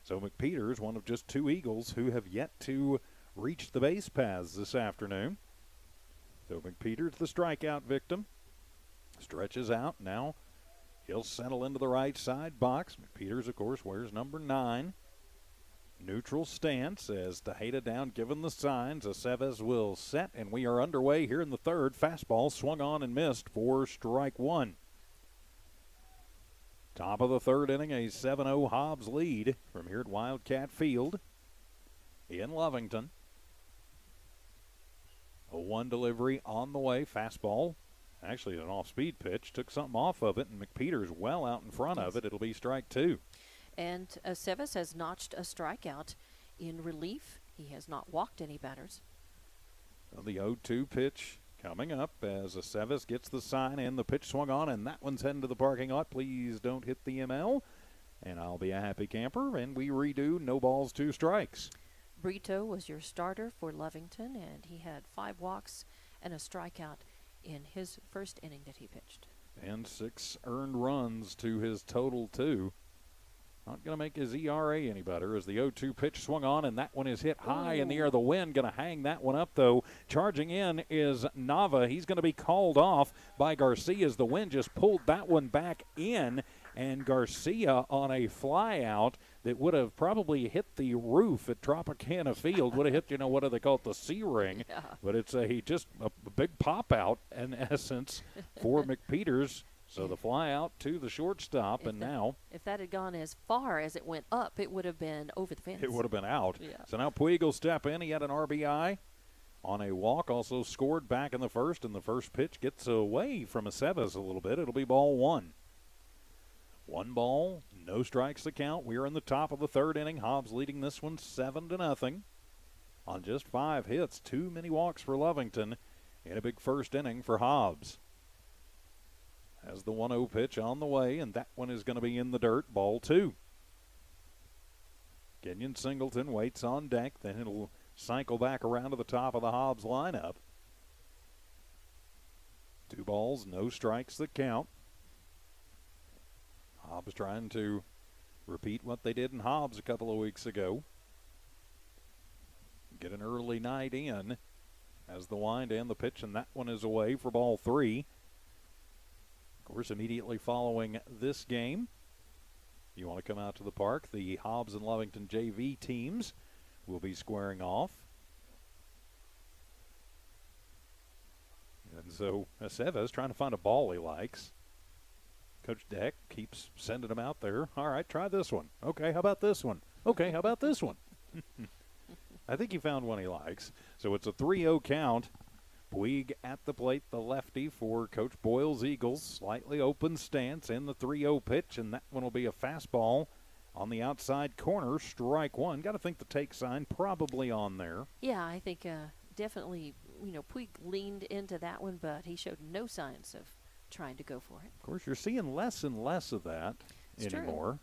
So McPeters, one of just two Eagles who have yet to reach the base paths this afternoon. So McPeters, the strikeout victim, stretches out. Now he'll settle into the right side box. McPeters, of course, wears number 9. Neutral stance as Tejeda down, given the signs. Aceves will set, and we are underway here in the third. Fastball swung on and missed for strike one. Top of the third inning, a 7-0 Hobbs lead from here at Wildcat Field in Lovington. A 1 delivery on the way. Fastball, actually an off-speed pitch, took something off of it, and McPeters well out in front of it. It'll be strike 2. And Aceves has notched a strikeout in relief. He has not walked any batters. Well, the 0-2 pitch coming up as Aceves gets the sign and the pitch swung on, and that one's heading to the parking lot. Please don't hit the ML, and I'll be a happy camper. And we redo no balls, 2 strikes. Brito was your starter for Lovington, and he had 5 walks and a strikeout in his first inning that he pitched. And 6 earned runs to his total 2. Not going to make his ERA any better as the 0-2 pitch swung on, and that one is hit high in the air. The wind going to hang that one up, though. Charging in is Nava. He's going to be called off by Garcia as the wind just pulled that one back in, and Garcia on a fly out that would have probably hit the roof at Tropicana Field, would have hit, what do they call it, the C-ring. Yeah. But it's a big pop-out, in essence, for McPeters. So the fly out to the shortstop, if that had gone as far as it went up, it would have been over the fence. It would have been out. Yeah. So now Puig will step in. He had an RBI on a walk, also scored back in the first, and the first pitch gets away from Aceves a little bit. It'll be ball 1. 1 ball, no strikes to count. We're in the top of the third inning. Hobbs leading this one 7-0 on just 5 hits. Too many walks for Lovington in a big first inning for Hobbs. Has the 1-0 pitch on the way, and that one is going to be in the dirt. Ball 2. Kenyon Singleton waits on deck. Then it'll cycle back around to the top of the Hobbs lineup. 2 balls, no strikes that count. Hobbs trying to repeat what they did in Hobbs a couple of weeks ago. Get an early night in as the wind and the pitch, and that one is away for ball 3. Of course, immediately following this game, you want to come out to the park, the Hobbs and Lovington JV teams will be squaring off. And so Aceves trying to find a ball he likes. Coach Deck keeps sending him out there. All right, try this one. Okay, how about this one? Okay, how about this one? I think he found one he likes. So it's a 3-0 count. Puig at the plate, the lefty for Coach Boyle's Eagles. Slightly open stance in the 3-0 pitch, and that one will be a fastball on the outside corner. Strike one. Got to think the take sign probably on there. Yeah, I think definitely, Puig leaned into that one, but he showed no signs of trying to go for it. Of course, you're seeing less and less of that it's anymore. True.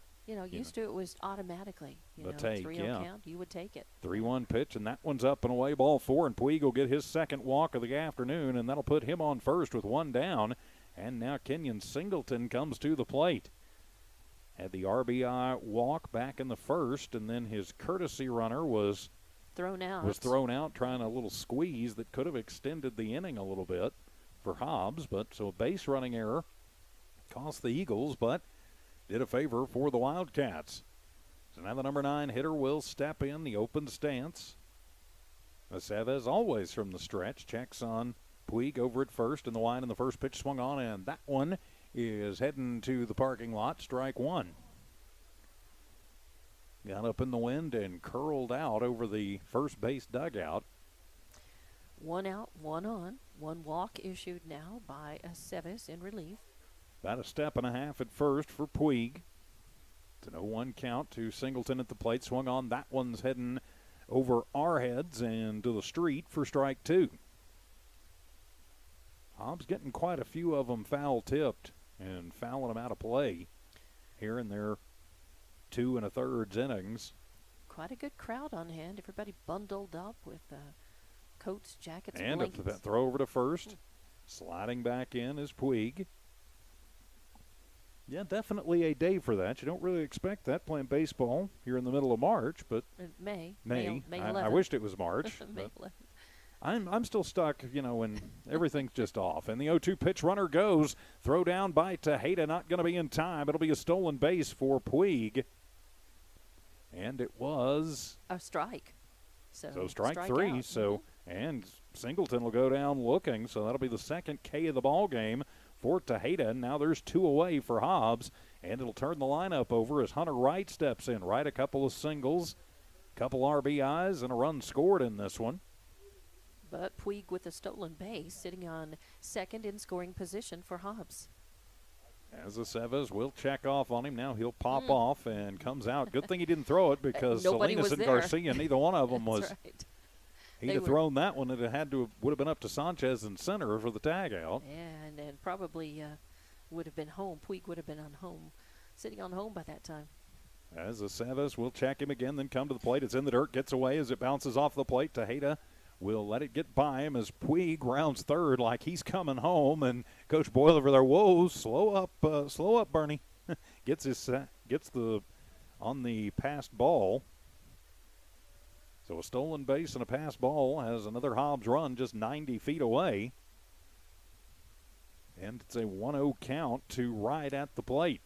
Used to it was automatically. The take, 3-0 count, you would take it. 3-1 pitch, and that one's up and away, ball 4, and Puig will get his second walk of the afternoon, and that'll put him on first with one down. And now Kenyon Singleton comes to the plate. Had the RBI walk back in the first, and then his courtesy runner was thrown out. Trying a little squeeze that could have extended the inning a little bit for Hobbs. But so a base running error cost the Eagles, but did a favor for the Wildcats. So now the number 9 hitter will step in the open stance. Aceves always from the stretch checks on Puig over at first, and the line in the first pitch swung on, and that one is heading to the parking lot. Strike one. Got up in the wind and curled out over the first base dugout. 1 out, 1 on. 1 walk issued now by Aceves in relief. About a step and a half at first for Puig. It's an 0-1 count to Singleton at the plate. Swung on. That one's heading over our heads and to the street for strike 2. Hobbs getting quite a few of them foul tipped and fouling them out of play here in their 2 1/3 innings. Quite a good crowd on hand. Everybody bundled up with coats, jackets, and blankets. And a throw over to first. Sliding back in is Puig. Yeah, definitely a day for that. You don't really expect that playing baseball here in the middle of March, but May 11th. 11th. I wished it was March. May 11th. I'm still stuck, when everything's just off. And the 0-2 pitch runner goes. Throw down by Tejeda, not going to be in time. It'll be a stolen base for Puig. And it was a strike. So strike 3. Out. So and Singleton will go down looking. So that'll be the second K of the ball game for Tejeda. Now there's 2 away for Hobbs, and it'll turn the lineup over as Hunter Wright steps in. Wright a couple of singles, couple RBIs, and a run scored in this one. But Puig with a stolen base, sitting on second in scoring position for Hobbs. As Aceves will check off on him. Now he'll pop off and comes out. Good thing he didn't throw it because Salinas and Garcia, neither one of them was. Right. He'd have thrown that one, and it would have been up to Sanchez in center for the tag out. Yeah, and probably would have been home. Puig would have been sitting on home by that time. As Aceves will check him again, then come to the plate. It's in the dirt, gets away as it bounces off the plate. Tejeda will let it get by him as Puig rounds third like he's coming home, and Coach Boyle over there, whoa, slow up, Bernie. gets on the passed ball. So a stolen base and a passed ball has another Hobbs run just 90 feet away. And it's a 1-0 count to Wright at the plate.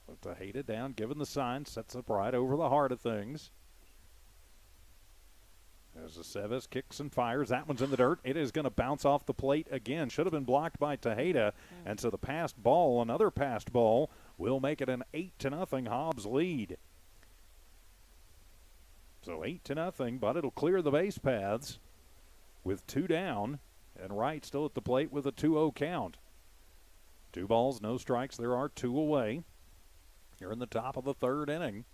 So Tejeda down, giving the sign, sets up right over the heart of things. As Aceves kicks and fires. That one's in the dirt. It is going to bounce off the plate again. Should have been blocked by Tejeda. And so the passed ball, another passed ball, will make it an 8-0 Hobbs lead. So 8-0, but it'll clear the base paths with 2 down. And Wright still at the plate with a 2-0 count. 2 balls, no strikes. There are 2 away. Here in the top of the 3rd inning.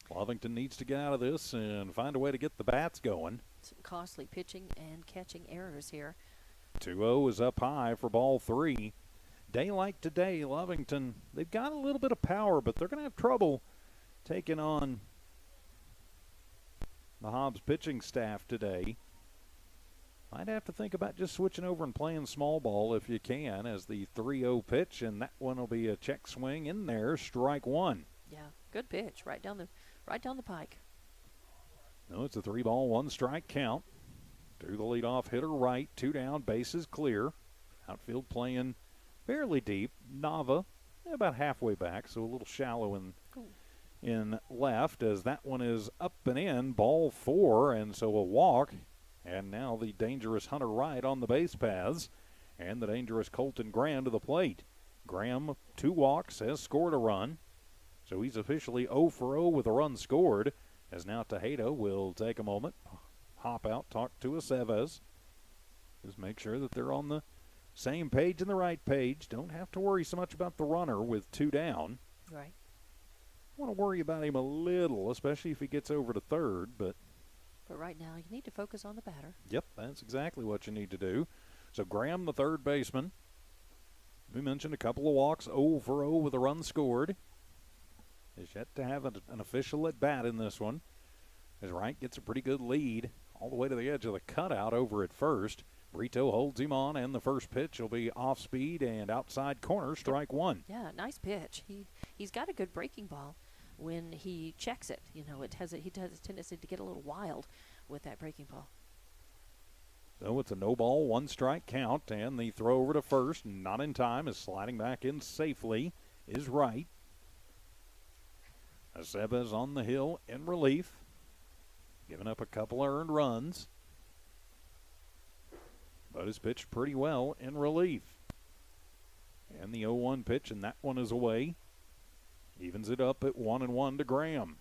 Lovington needs to get out of this and find a way to get the bats going. Some costly pitching and catching errors here. 2-0 is up high for ball 3. Day like today, Lovington, they've got a little bit of power, but they're going to have trouble taking on the Hobbs pitching staff today. Might have to think about just switching over and playing small ball if you can as the 3-0 pitch, and that one will be a check swing in there, strike 1. Yeah, good pitch, right down the pike. No, it's a 3-ball, 1 strike count. To the leadoff hitter, Wright, 2 down, bases clear. Outfield playing fairly deep. Nava, about halfway back, so a little shallow Ooh. in left, as that one is up and in, ball 4, and so a walk. And now the dangerous Hunter Wright on the base paths, and the dangerous Colton Graham to the plate. Graham, 2 walks, has scored a run, so he's officially 0 for 0 with a run scored, as now Tejeda will take a moment, hop out, talk to Aceves. Just make sure that they're on the same page and the right page. Don't have to worry so much about the runner with 2 down. Right. Want to worry about him a little, especially if he gets over to third, but right now, you need to focus on the batter. Yep, that's exactly what you need to do. So Graham, the third baseman. We mentioned a couple of walks, 0 for 0 with a run scored. Is yet to have an official at bat in this one. As Wright gets a pretty good lead all the way to the edge of the cutout over at first. Brito holds him on, and the first pitch will be off speed and outside corner, strike 1. Yeah, nice pitch. He's got a good breaking ball when he checks it. You know, he has a tendency to get a little wild with that breaking ball. So it's a no ball, 1 strike count, and the throw over to first, not in time, is sliding back in safely, is Wright. Aceves on the hill in relief, giving up a couple earned runs, but has pitched pretty well in relief. And the 0-1 pitch, and that one is away. Evens it up at 1-1 to Graham.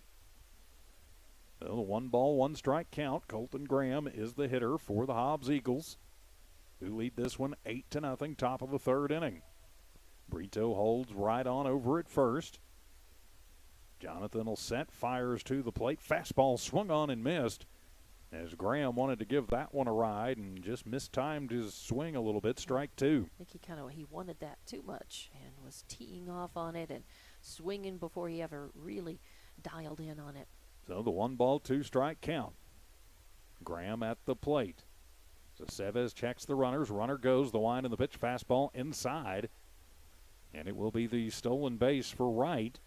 So the 1 ball, 1 strike count. Colton Graham is the hitter for the Hobbs Eagles, who lead this one 8-0, top of the 3rd inning. Brito holds right on over at first. Jonathan will set, fires to the plate. Fastball swung on and missed, as Graham wanted to give that one a ride and just mistimed his swing a little bit. Strike 2. I think he wanted that too much and was teeing off on it and swinging before he ever really dialed in on it. So the 1 ball, 2 strike count. Graham at the plate. So Aceves checks the runners. Runner goes. The wind and the pitch. Fastball inside. And it will be the stolen base for Wright,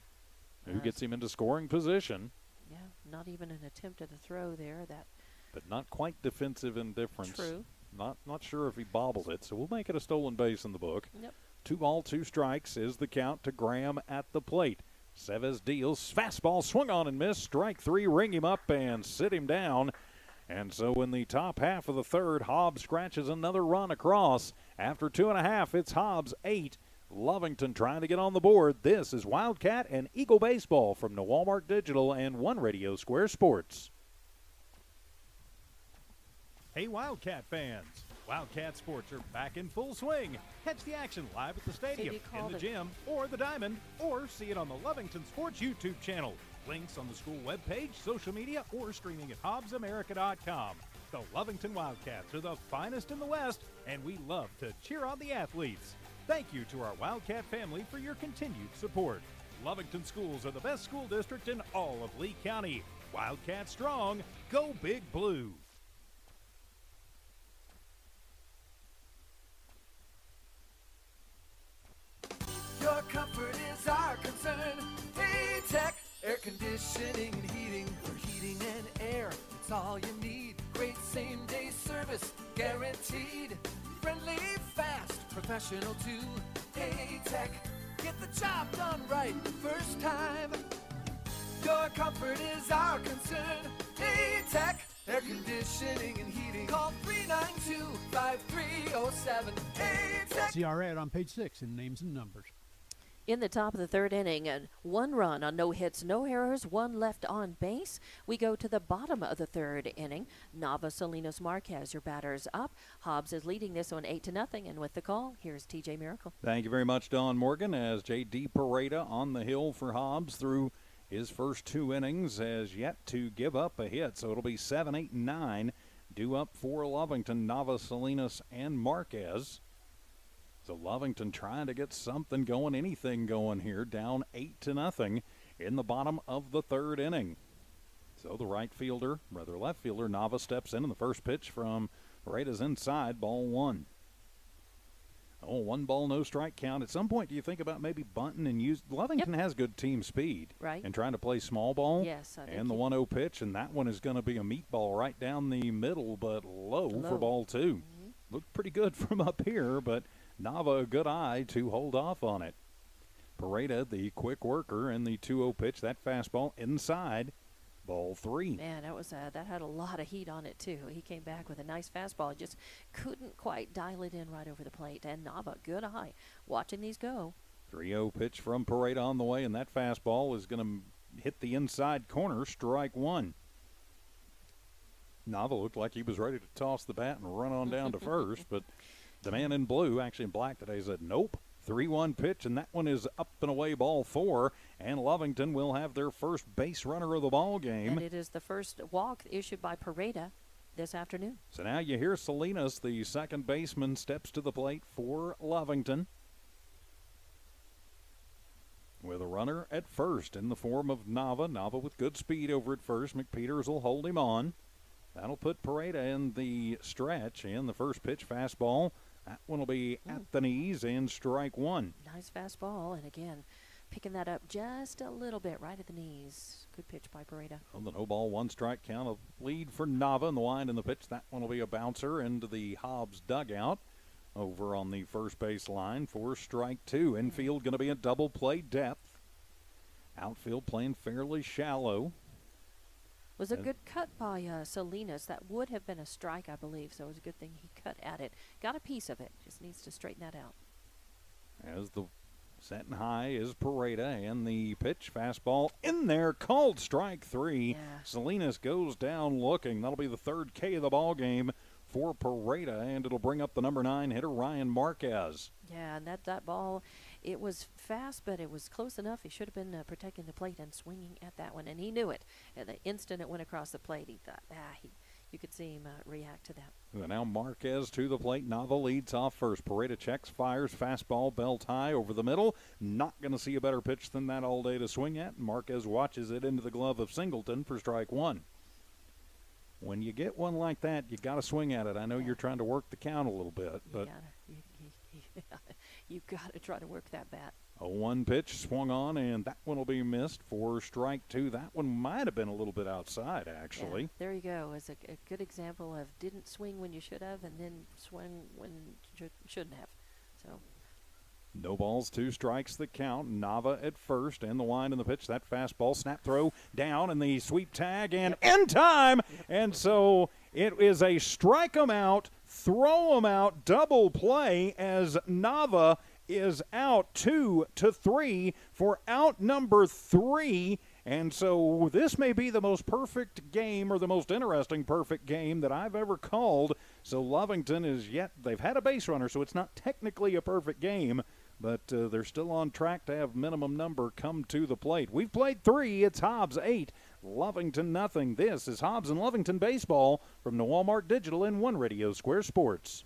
who gets him into scoring position. Yeah, not even an attempt at a throw there. But not quite defensive indifference. True. Not sure if he bobbled it, so we'll make it a stolen base in the book. Yep. 2 ball, 2 strikes is the count to Graham at the plate. Aceves deals. Fastball swung on and missed. Strike 3, ring him up and sit him down. And so in the top half of the 3rd, Hobbs scratches another run across. After 2.5, it's Hobbs 8. Lovington trying to get on the board. This is Wildcat and Eagle Baseball from the Walmart Digital and One Radio Square Sports. Hey, Wildcat fans. Wildcat sports are back in full swing. Catch the action live at the stadium, in the gym, or the diamond, or see it on the Lovington Sports YouTube channel. Links on the school webpage, social media, or streaming at hobbsamerica.com. The Lovington Wildcats are the finest in the West, and we love to cheer on the athletes. Thank you to our Wildcat family for your continued support. Lovington schools are the best school district in all of Lee County. Wildcat strong, go Big Blue. Your comfort is our concern. Tech air conditioning and heating. For heating and air, it's all you need. Great same-day service, guaranteed. Friendly, fast, professional too. Tech, get the job done right first time. Your comfort is our concern. Tech air conditioning and heating. Call 392-5307. Tech. See our ad on page 6 in names and numbers. In the top of the 3rd inning, and 1 run on no hits, no errors, 1 left on base. We go to the bottom of the 3rd inning. Nava Salinas Marquez, your batters up. Hobbs is leading this one 8-0, and with the call, here's TJ Miracle. Thank you very much, Don Morgan, as J.D. Pareda on the hill for Hobbs through his first 2 innings has yet to give up a hit, so it'll be 7, 8, and 9 due up for Lovington, Nava Salinas, and Marquez. So Lovington trying to get something going, anything going here, down 8-0 in the bottom of the 3rd inning. So the left fielder, Nava steps in, and the first pitch from Paredes inside, ball 1. 1 ball, no strike count. At some point, do you think about maybe bunting and use? Lovington has good team speed. Right. And trying to play small ball. Yes. I think and the 1-0 pitch, and that one is going to be a meatball right down the middle, but low. For ball 2. Mm-hmm. Looked pretty good from up here, but Nava a good eye to hold off on it. Pareda, the quick worker, and the 2-0 pitch. That fastball inside, ball 3. Man, that had a lot of heat on it, too. He came back with a nice fastball. Just couldn't quite dial it in right over the plate. And Nava, good eye, watching these go. 3-0 pitch from Pareda on the way, and that fastball is going to hit the inside corner, strike 1. Nava looked like he was ready to toss the bat and run on down to first, but the man in blue, actually in black today, said nope. 3-1 pitch, and that one is up and away, ball 4, and Lovington will have their first base runner of the ball game. And it is the first walk issued by Pareda this afternoon. So now you hear Salinas, the second baseman, steps to the plate for Lovington, with a runner at first in the form of Nava. Nava with good speed over at first. McPeters will hold him on. That'll put Pareda in the stretch, and the first pitch fastball. That one will be at the knees and strike 1. Nice fastball, and again, picking that up just a little bit right at the knees. Good pitch by Pareda. On the no ball, 1 strike count, a lead for Nava in the wind and the pitch. That one will be a bouncer into the Hobbs dugout over on the first base line for strike 2. Infield going to be a double play depth. Outfield playing fairly shallow. Was a good cut by Salinas. That would have been a strike, I believe, so it was a good thing he cut at it. Got a piece of it. Just needs to straighten that out. As the setting high is Pareda, and the pitch fastball in there, called strike 3. Yeah. Salinas goes down looking. That'll be the third K of the ball game for Pareda, and it'll bring up the number 9 hitter, Ryan Marquez. Yeah, and that ball, it was fast, but it was close enough. He should have been protecting the plate and swinging at that one, and he knew it. At the instant it went across the plate, he thought, you could see him react to that. And now Marquez to the plate. Nava leads off first. Pareda checks, fires, fastball, belt high over the middle. Not going to see a better pitch than that all day to swing at. Marquez watches it into the glove of Singleton for strike 1. When you get one like that, you got to swing at it. I know you're trying to work the count a little bit, but you got to try to work that bat. a 1 pitch swung on, and that one will be missed for strike 2. That one might have been a little bit outside, actually. Yeah, there you go. It's a good example of didn't swing when you should have, and then swung when you shouldn't have. So. No balls, 2 strikes the count. Nava at first, and the wind and the pitch. That fastball, snap throw down, and the sweep tag, and in time. And so it is a strike 'em out, throw 'em out, double play as Nava is out 2-3 for out number 3. And so this may be the most perfect game, or the most interesting perfect game that I've ever called. So Lovington is they've had a base runner, so it's not technically a perfect game, but they're still on track to have minimum number come to the plate. We've played 3. It's Hobbs 8, Lovington nothing. This is Hobbs and Lovington baseball from the Walmart Digital and One Radio Square Sports.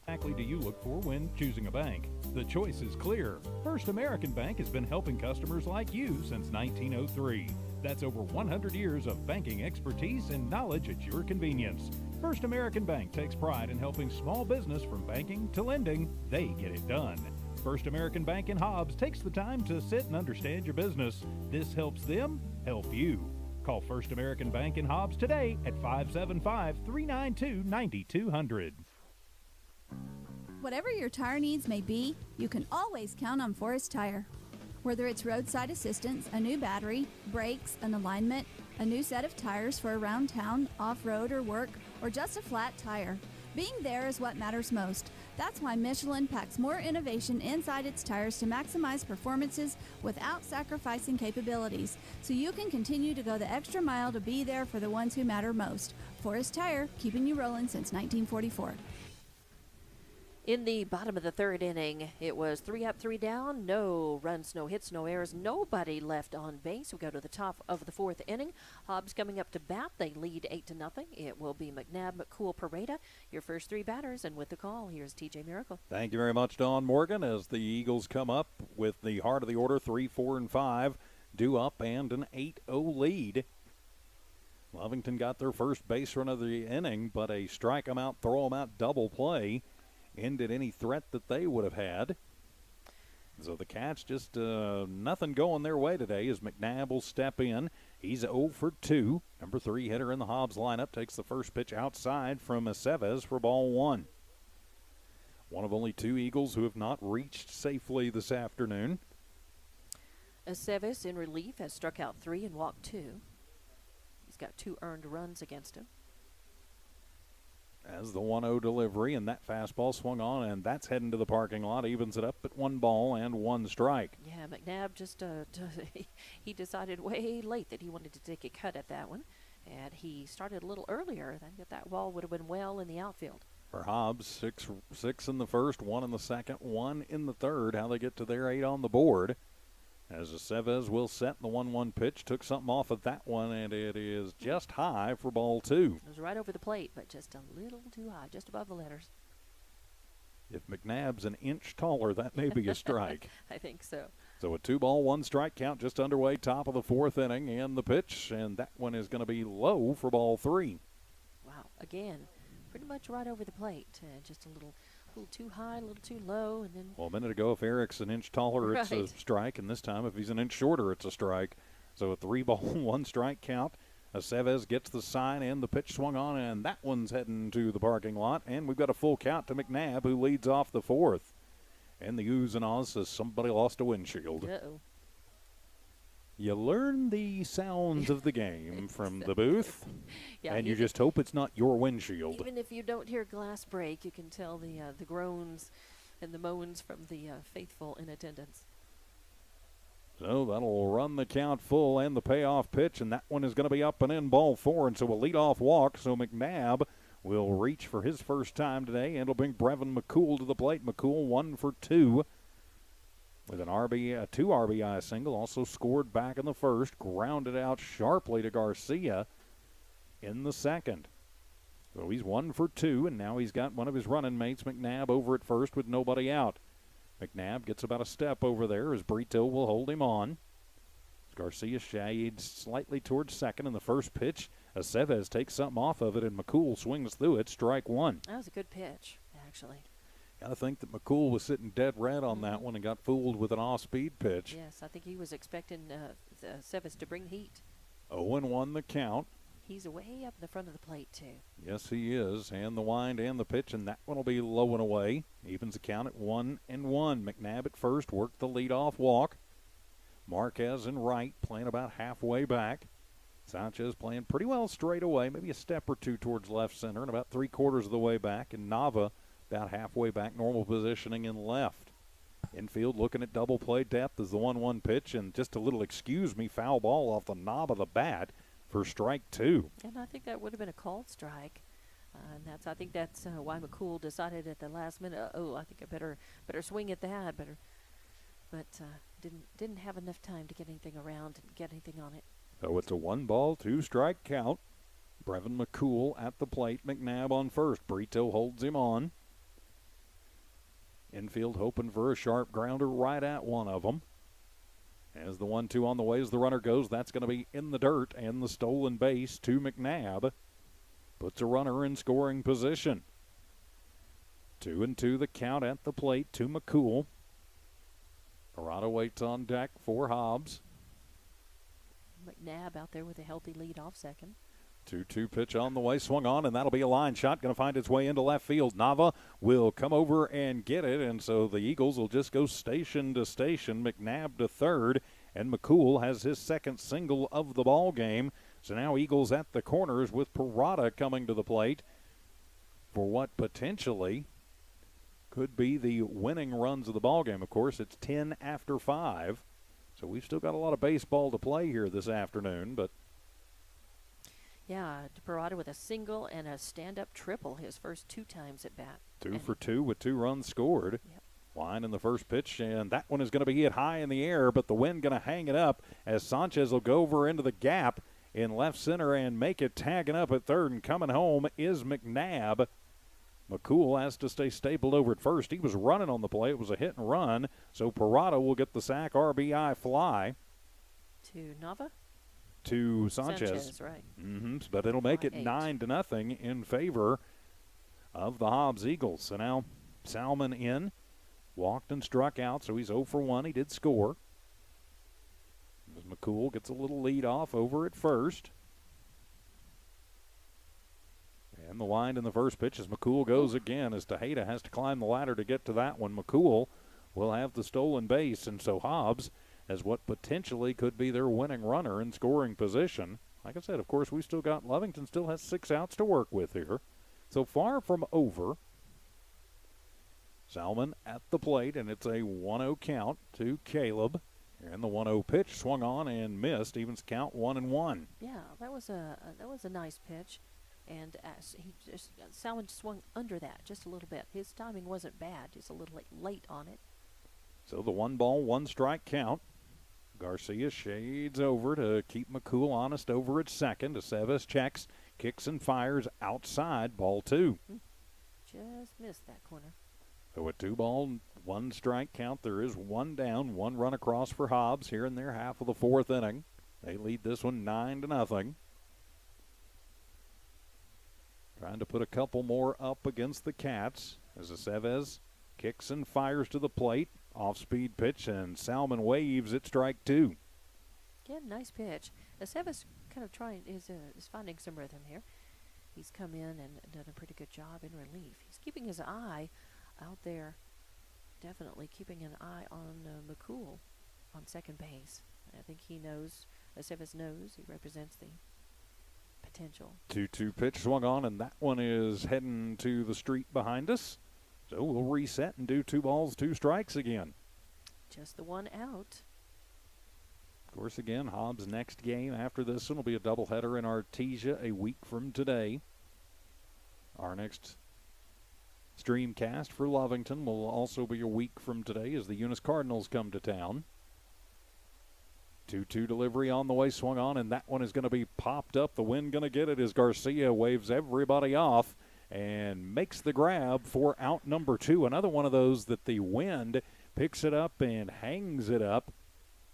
Exactly do you look for when choosing a bank? The choice is clear. First American Bank has been helping customers like you since 1903. That's over 100 years of banking expertise and knowledge at your convenience. First American Bank takes pride in helping small business from banking to lending. They get it done. First American Bank in Hobbs takes the time to sit and understand your business. This helps them help you. Call First American Bank in Hobbs today at 575-392-9200. Whatever your tire needs may be, you can always count on Forest Tire. Whether it's roadside assistance, a new battery, brakes, an alignment, a new set of tires for around town, off-road or work, or just a flat tire, being there is what matters most. That's why Michelin packs more innovation inside its tires to maximize performances without sacrificing capabilities, so you can continue to go the extra mile to be there for the ones who matter most. Forest Tire, keeping you rolling since 1944. In the bottom of the third inning, it was 3 up, 3 down. No runs, no hits, no errors. Nobody left on base. We go to the top of the fourth inning. Hobbs coming up to bat. They lead 8-0. It will be McNabb, McCool, Pareda, your first 3 batters. And with the call, here's TJ Miracle. Thank you very much, Dawn Morgan, as the Eagles come up with the heart of the order, 3, 4, and 5, due up and an 8-0 lead. Lovington got their first base run of the inning, but a strike 'em out, throw 'em out double play ended any threat that they would have had. So the Cats just nothing going their way today as McNabb will step in. He's 0 for 2. Number 3 hitter in the Hobbs lineup takes the first pitch outside from Aceves for ball 1. One of only 2 Eagles who have not reached safely this afternoon. Aceves in relief has struck out 3 and walked 2. He's got 2 earned runs against him. As the 1-0 delivery, and that fastball swung on, and that's heading to the parking lot. Evens it up at 1 ball and 1 strike. Yeah, McNabb just he decided way late that he wanted to take a cut at that one, and he started a little earlier. I think that ball would have been well in the outfield. For Hobbs, six in the first, 1 in the second, 1 in the third. How they get to their 8 on the board. As Aceves will set the 1-1 pitch, took something off of that one, and it is just high for ball 2. It was right over the plate, but just a little too high, just above the letters. If McNabb's an inch taller, that may be a strike. I think so. So a 2-ball, 1 strike count just underway, top of the 4th inning, and the pitch, and that one is going to be low for ball 3. Wow, again, pretty much right over the plate. Just a little too high, a little too low, and then. Well, a minute ago, if Eric's an inch taller, it's a strike, and this time, if he's an inch shorter, it's a strike. So a 3-ball, 1 strike count. Aceves gets the sign, and the pitch swung on, and that one's heading to the parking lot. And we've got a full count to McNabb, who leads off the 4th. And the oohs and ahs says somebody lost a windshield. Uh-oh. You learn the sounds of the game from the booth, and you just hope it's not your windshield. Even if you don't hear glass break, you can tell the groans and the moans from the faithful in attendance. So that'll run the count full and the payoff pitch, and that one is going to be up and in, ball 4, and so a leadoff walk. So McNabb will reach for his first time today, and it'll bring Brevin McCool to the plate. McCool 1 for 2. With a 2 RBI single, also scored back in the first, grounded out sharply to Garcia in the second. So he's 1 for 2, and now he's got one of his running mates, McNabb, over at first with nobody out. McNabb gets about a step over there as Brito will hold him on. Garcia shades slightly towards second in the first pitch. Aceves takes something off of it, and McCool swings through it, strike 1. That was a good pitch, actually. Got to think that McCool was sitting dead red on that one and got fooled with an off-speed pitch. Yes, I think he was expecting Aceves to bring heat. 0-1 the count. He's way up in the front of the plate, too. Yes, he is. And the wind and the pitch, and that one will be low and away. Evens the count at 1-1. McNabb at first worked the leadoff walk. Marquez in right, playing about halfway back. Sanchez playing pretty well straight away, maybe a step or two towards left center, and about 3/4 of the way back. And Nava about halfway back, normal positioning in left. Infield looking at double play depth as the 1-1 pitch, and just a little excuse me foul ball off the knob of the bat for strike 2. And I think that would have been a called strike. And I think that's why McCool decided at the last minute, I think I better swing at that, but didn't have enough time to get anything around and get anything on it. So it's a 1-ball, 2-strike count. Brevin McCool at the plate, McNabb on first. Brito holds him on. Infield hoping for a sharp grounder right at one of them. As the 1-2 on the way as the runner goes, that's going to be in the dirt, and the stolen base to McNabb. Puts a runner in scoring position. 2-2 the count at the plate to McCool. Parada waits on deck for Hobbs. McNabb out there with a healthy lead off second. 2-2 pitch on the way, swung on, and that'll be a line shot. Going to find its way into left field. Nava will come over and get it, and so the Eagles will just go station to station. McNabb to third, and McCool has his second single of the ball game. So now Eagles at the corners with Parada coming to the plate for what potentially could be the winning runs of the ball game. Of course, it's 10 after 5, so we've still got a lot of baseball to play here this afternoon, but yeah, Parada with a single and a stand-up triple his first 2 times at bat. 2 for 2 with 2 runs scored. Yep. Line in the first pitch, and that one is going to be hit high in the air, but the wind going to hang it up as Sanchez will go over into the gap in left center and make it, tagging up at third, and coming home is McNabb. McCool has to stay stapled over at first. He was running on the play. It was a hit and run, so Parada will get the sac RBI fly. To Nava? To Sanchez. Sanchez, right. But it'll make it 8. 9-0 in favor of the Hobbs Eagles. So now Salmon in, walked and struck out, so he's 0 for 1. He did score. As McCool gets a little lead off over at first. And the wind in the first pitch as McCool goes again, as Tejeda has to climb the ladder to get to that one. McCool will have the stolen base, and so Hobbs as what potentially could be their winning runner in scoring position. Like I said, of course, we still got Lovington still has 6 outs to work with here. So far from over. Salmon at the plate, and it's a 1-0 count to Caleb. And the 1-0 pitch swung on and missed. Evens count 1-1. Yeah, that was a nice pitch, and Salmon swung under that just a little bit. His timing wasn't bad, just a little late on it. So the 1-1 count. Garcia shades over to keep McCool honest over at second. Aceves checks, kicks and fires outside, ball 2. Just missed that corner. So a 2-1 count. There is 1 down, 1 run across for Hobbs here in their half of the 4th inning. They lead this one 9-0. Trying to put a couple more up against the Cats as Aceves kicks and fires to the plate. Off-speed pitch, and Salmon waves at strike 2. Again, nice pitch. Aceves kind of is finding some rhythm here. He's come in and done a pretty good job in relief. He's keeping his eye out there, definitely keeping an eye on McCool on second base. I think he knows, Aceves knows, he represents the potential. 2-2 pitch swung on, and that one is heading to the street behind us. So we'll reset and do 2 balls, 2 strikes again. Just the 1 out. Of course, again, Hobbs' next game after this one will be a doubleheader in Artesia a week from today. Our next streamcast for Lovington will also be a week from today as the Eunice Cardinals come to town. 2-2 delivery on the way, swung on, and that one is going to be popped up. The wind going to get it as Garcia waves everybody off and makes the grab for out number 2. Another one of those that the wind picks it up and hangs it up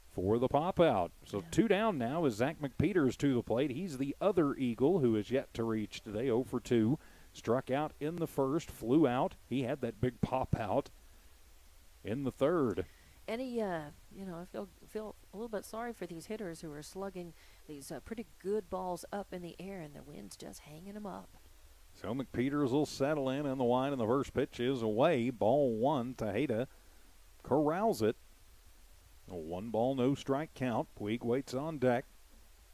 for the pop out. So 2 down now is Zach McPeters to the plate. He's the other Eagle who is yet to reach today, 0 for 2. Struck out in the first, flew out. He had that big pop out in the third. And he, I feel a little bit sorry for these hitters who are slugging these pretty good balls up in the air, and the wind's just hanging them up. So McPeters will settle in the line, and the first pitch is away. Ball 1. Tejeda corrals it. A 1-ball, no strike count. Puig waits on deck.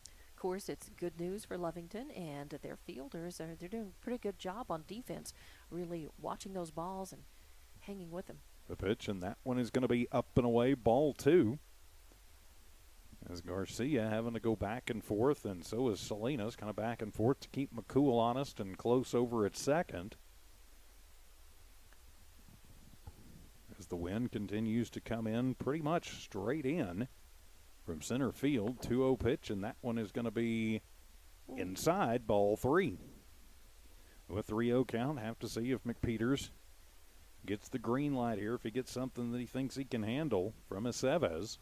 Of course, it's good news for Lovington, and their fielders they're doing a pretty good job on defense, really watching those balls and hanging with them. The pitch, and that one is going to be up and away, ball 2. As Garcia having to go back and forth, and so is Salinas, kind of back and forth to keep McCool honest and close over at second. As the wind continues to come in pretty much straight in from center field. 2-0 pitch, and that one is going to be inside, ball 3. With 3-0 count, have to see if McPeters gets the green light here, if he gets something that he thinks he can handle from Aceves.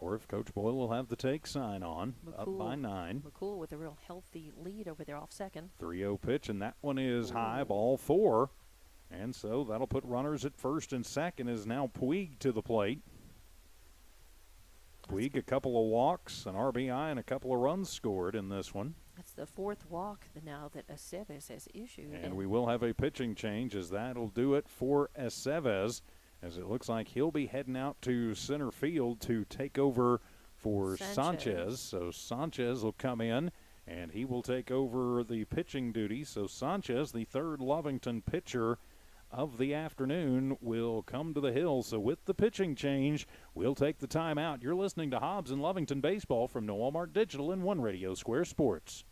Or if Coach Boyle will have the take sign on, McCool, up by 9. McCool with a real healthy lead over there off second. 3-0 pitch, and that one is high, ball 4. And so that'll put runners at first and second as now Puig to the plate. Puig, a couple of walks, an RBI, and a couple of runs scored in this one. That's the 4th walk now that Aceves has issued. And we will have a pitching change as that'll do it for Aceves, as it looks like he'll be heading out to center field to take over for Sanchez. So Sanchez will come in, and he will take over the pitching duty. So Sanchez, the 3rd Lovington pitcher of the afternoon, will come to the hill. So with the pitching change, we'll take the time out. You're listening to Hobbs and Lovington Baseball from No Walmart Digital and One Radio Square Sports.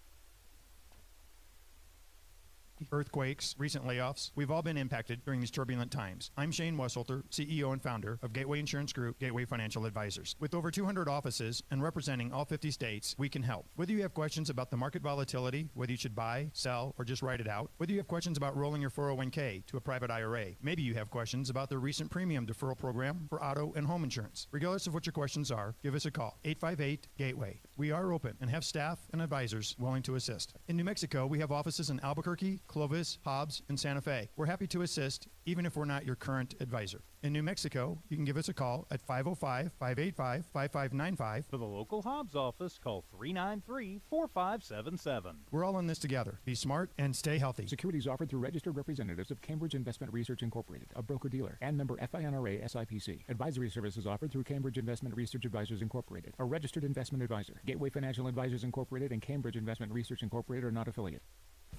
Earthquakes, recent layoffs, we've all been impacted during these turbulent times. I'm Shane Wesselter, CEO and founder of Gateway Insurance Group, Gateway Financial Advisors. With over 200 offices and representing all 50 states, we can help. Whether you have questions about the market volatility, whether you should buy, sell, or just write it out, whether you have questions about rolling your 401k to a private IRA, maybe you have questions about the recent premium deferral program for auto and home insurance. Regardless of what your questions are, give us a call, 858-GATEWAY. We are open and have staff and advisors willing to assist. In New Mexico, we have offices in Albuquerque, Clovis, Hobbs, and Santa Fe. We're happy to assist, even if we're not your current advisor. In New Mexico, you can give us a call at 505-585-5595. For the local Hobbs office, call 393-4577. We're all in this together. Be smart and stay healthy. Securities offered through registered representatives of Cambridge Investment Research Incorporated, a broker-dealer, and member FINRA SIPC. Advisory services offered through Cambridge Investment Research Advisors Incorporated, a registered investment advisor. Gateway Financial Advisors Incorporated and Cambridge Investment Research Incorporated are not affiliates.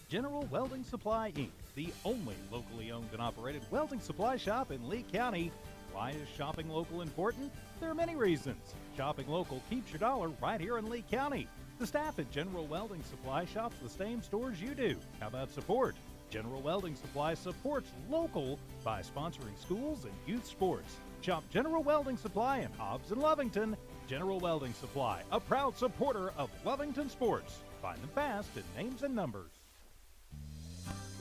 General Welding Supply, Inc., the only locally owned and operated welding supply shop in Lea County. Why is shopping local important? There are many reasons. Shopping local keeps your dollar right here in Lea County. The staff at General Welding Supply shops the same stores you do. How about support? General Welding Supply supports local by sponsoring schools and youth sports. Shop General Welding Supply in Hobbs and Lovington. General Welding Supply, a proud supporter of Lovington sports. Find them fast at names and numbers.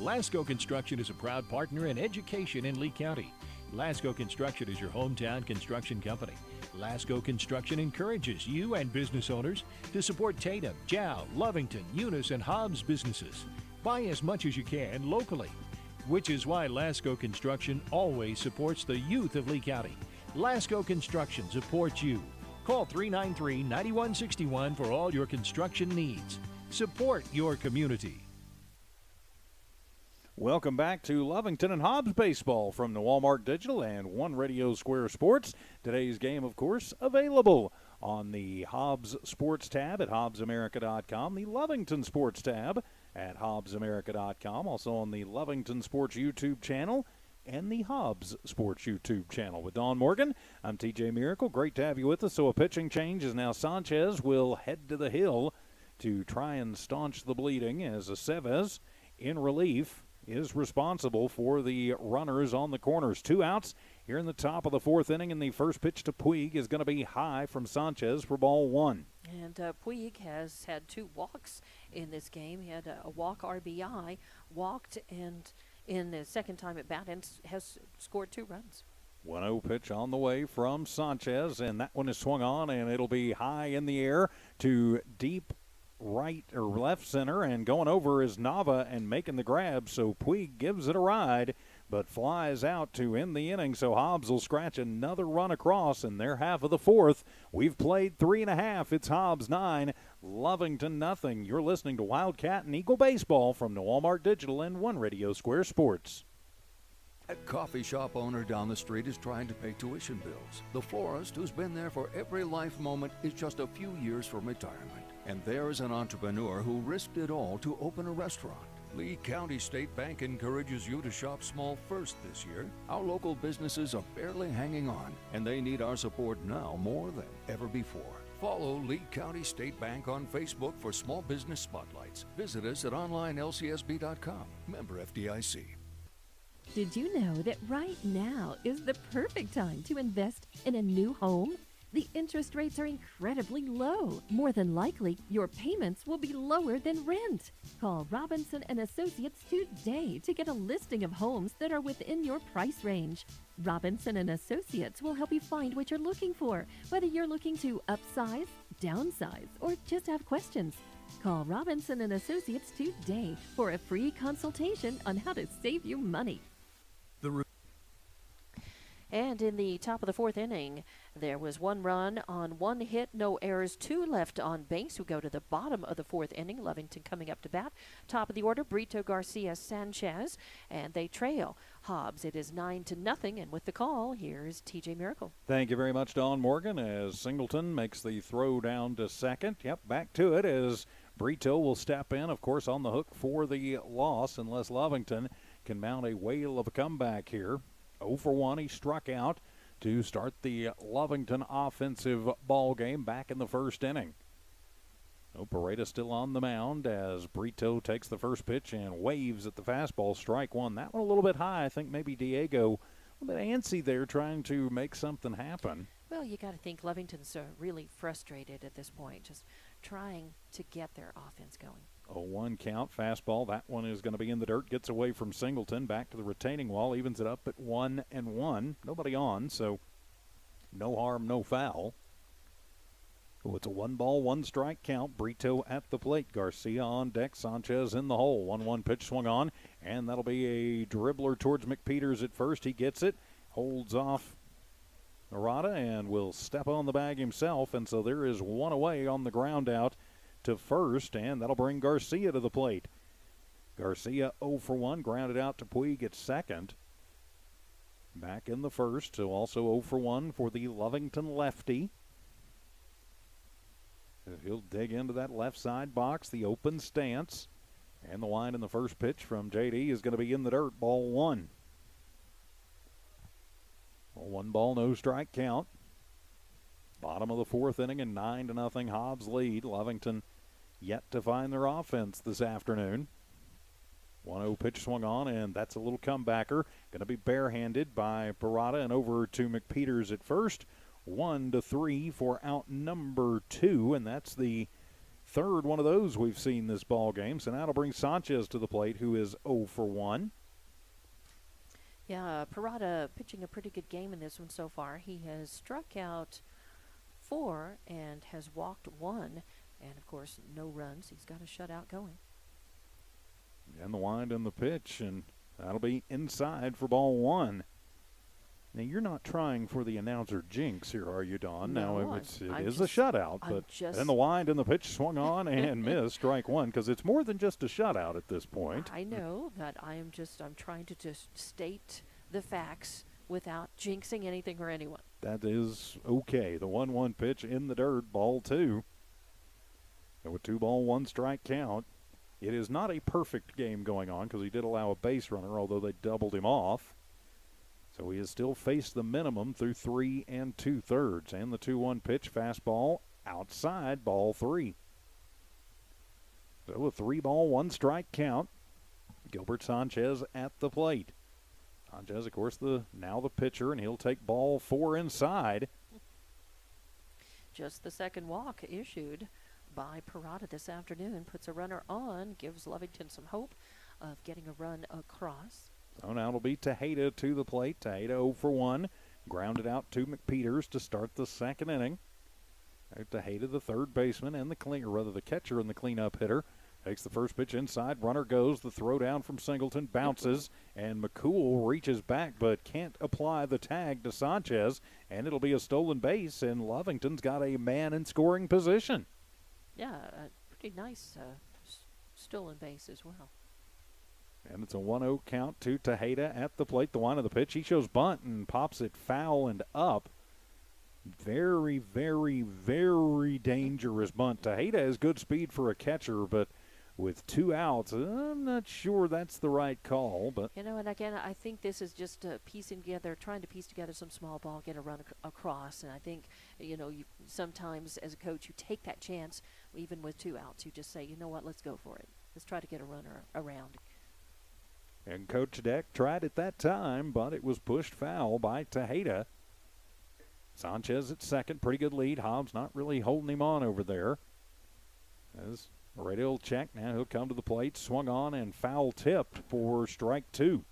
Lasco Construction is a proud partner in education in Lea County. Lasco Construction is your hometown construction company. Lasco Construction encourages you and business owners to support Tatum, Jow, Lovington, Eunice, and Hobbs businesses. Buy as much as you can locally, which is why Lasco Construction always supports the youth of Lea County. Lasco Construction supports you. Call 393-9161 for all your construction needs. Support your community. Welcome back to Lovington and Hobbs baseball from the Walmart Digital and One Radio Square Sports. Today's game, of course, available on the Hobbs Sports tab at hobbsamerica.com, the Lovington Sports tab at hobbsamerica.com, also on the Lovington Sports YouTube channel and the Hobbs Sports YouTube channel. With Don Morgan, I'm TJ Miracle. Great to have you with us. So a pitching change is now Sanchez will head to the hill to try and staunch the bleeding as Aceves in relief is responsible for the runners on the corners. 2 outs here in the top of the 4th inning, and the first pitch to Puig is going to be high from Sanchez for ball 1. And Puig has had 2 walks in this game. He had a walk RBI, walked, and in the second time at bat, and has scored 2 runs. 1-0 pitch on the way from Sanchez, and that one is swung on, and it'll be high in the air to deep right or left center, and going over is Nava and making the grab, so Puig gives it a ride but flies out to end the inning. So Hobbs will scratch another run across in their half of the 4th. We've played 3.5. It's Hobbs 9, Lovington nothing. You're listening to Wildcat and Eagle Baseball from the Walmart Digital and One Radio Square Sports. That coffee shop owner down the street is trying to pay tuition bills. The florist, who's been there for every life moment, is just a few years from retirement. And there's an entrepreneur who risked it all to open a restaurant. Lea County State Bank encourages you to shop small first this year. Our local businesses are barely hanging on, and they need our support now more than ever before. Follow Lea County State Bank on Facebook for small business spotlights. Visit us at onlinelcsb.com. Member FDIC. Did you know that right now is the perfect time to invest in a new home? The interest rates are incredibly low. More than likely, your payments will be lower than rent. Call Robinson & Associates today to get a listing of homes that are within your price range. Robinson & Associates will help you find what you're looking for, whether you're looking to upsize, downsize, or just have questions. Call Robinson & Associates today for a free consultation on how to save you money. And in the top of the 4th inning, there was 1 run on 1 hit, no errors, 2 left on base. We go to the bottom of the 4th inning. Lovington coming up to bat. Top of the order, Brito Garcia Sanchez, and they trail Hobbs. It is 9-0, and with the call, here's TJ Miracle. Thank you very much, Don Morgan, as Singleton makes the throw down to second. Yep, back to it as Brito will step in, of course, on the hook for the loss, unless Lovington can mount a whale of a comeback here. 0 for 1, he struck out to start the Lovington offensive ball game back in the 1st inning. Pareda still on the mound as Brito takes the first pitch and waves at the fastball, strike 1. That one a little bit high. I think maybe Diego a little bit antsy there trying to make something happen. Well, you got to think Lovington's really frustrated at this point, just trying to get their offense going. 0-1 count, fastball. That one is going to be in the dirt. Gets away from Singleton. Back to the retaining wall. Evens it up at 1-1. Nobody on, so no harm, no foul. So it's a 1-ball, 1-strike count. Brito at the plate. Garcia on deck. Sanchez in the hole. 1-1 pitch swung on, and that'll be a dribbler towards McPeters at first. He gets it, holds off Narada, and will step on the bag himself. And so there is one away on the ground out to first, and that'll bring Garcia to the plate. Garcia 0 for 1, grounded out to Puig at second. Back in the first, so also 0 for 1 for the Lovington lefty. He'll dig into that left side box, the open stance. And the line in the first pitch from JD is going to be in the dirt, ball 1. 1-ball, no strike count. Bottom of the fourth inning and 9-0 Hobbs lead. Lovington yet to find their offense this afternoon. 1-0 pitch swung on, and that's a little comebacker. Going to be barehanded by Parada and over to McPeters at first. 1-3 for out number 2, and that's the third one of those we've seen this ball game. So now it'll bring Sanchez to the plate, who is 0 for 1. Yeah, Parada pitching a pretty good game in this one so far. He has struck out 4 and has walked 1, and of course no runs. He's got a shutout going. And the wind and the pitch, and that'll be inside for ball 1. Now, you're not trying for the announcer jinx here, are you, Dawn? No, now, it is a shutout, but then the wind and the pitch swung on and missed, strike 1, because it's more than just a shutout at this point. I know that I'm trying to just state the facts without jinxing anything or anyone. That is okay. The 1-1 pitch in the dirt, ball 2. And with 2-ball, 1-strike count. It is not a perfect game going on because he did allow a base runner, although they doubled him off. So he has still faced the minimum through 3 2/3. And the 2-1 pitch, fastball, outside, ball 3. So a 3-ball, 1-strike count. Gilbert Sanchez at the plate. Sanchez, of course, now the pitcher, and he'll take ball 4 inside. Just the second walk issued by Parada this afternoon puts a runner on, gives Lovington some hope of getting a run across. So now it'll be Tejeda to the plate. Tejeda 0 for 1. Grounded out to McPeters to start the second inning. Tejeda, the third baseman, and the catcher and the cleanup hitter. Takes the first pitch inside. Runner goes. The throw down from Singleton bounces, and McCool reaches back but can't apply the tag to Sanchez, and it'll be a stolen base, and Lovington's got a man in scoring position. Yeah, a pretty nice stolen base as well. And it's a 1-0 count to Tejeda at the plate. The line of the pitch. He shows bunt and pops it foul and up. Very, very, very dangerous bunt. Tejeda has good speed for a catcher, but with 2 outs, I'm not sure that's the right call. But and again, I think this is just trying to piece together some small ball, get a run across. And I think, you sometimes as a coach, you take that chance, even with 2 outs. You just say, you know what, let's go for it. Let's try to get a runner around. And Coach Deck tried at that time, but it was pushed foul by Tejeda. Sanchez at second, pretty good lead. Hobbs not really holding him on over there. As a radial check, now he'll come to the plate, swung on and foul tipped for strike 2.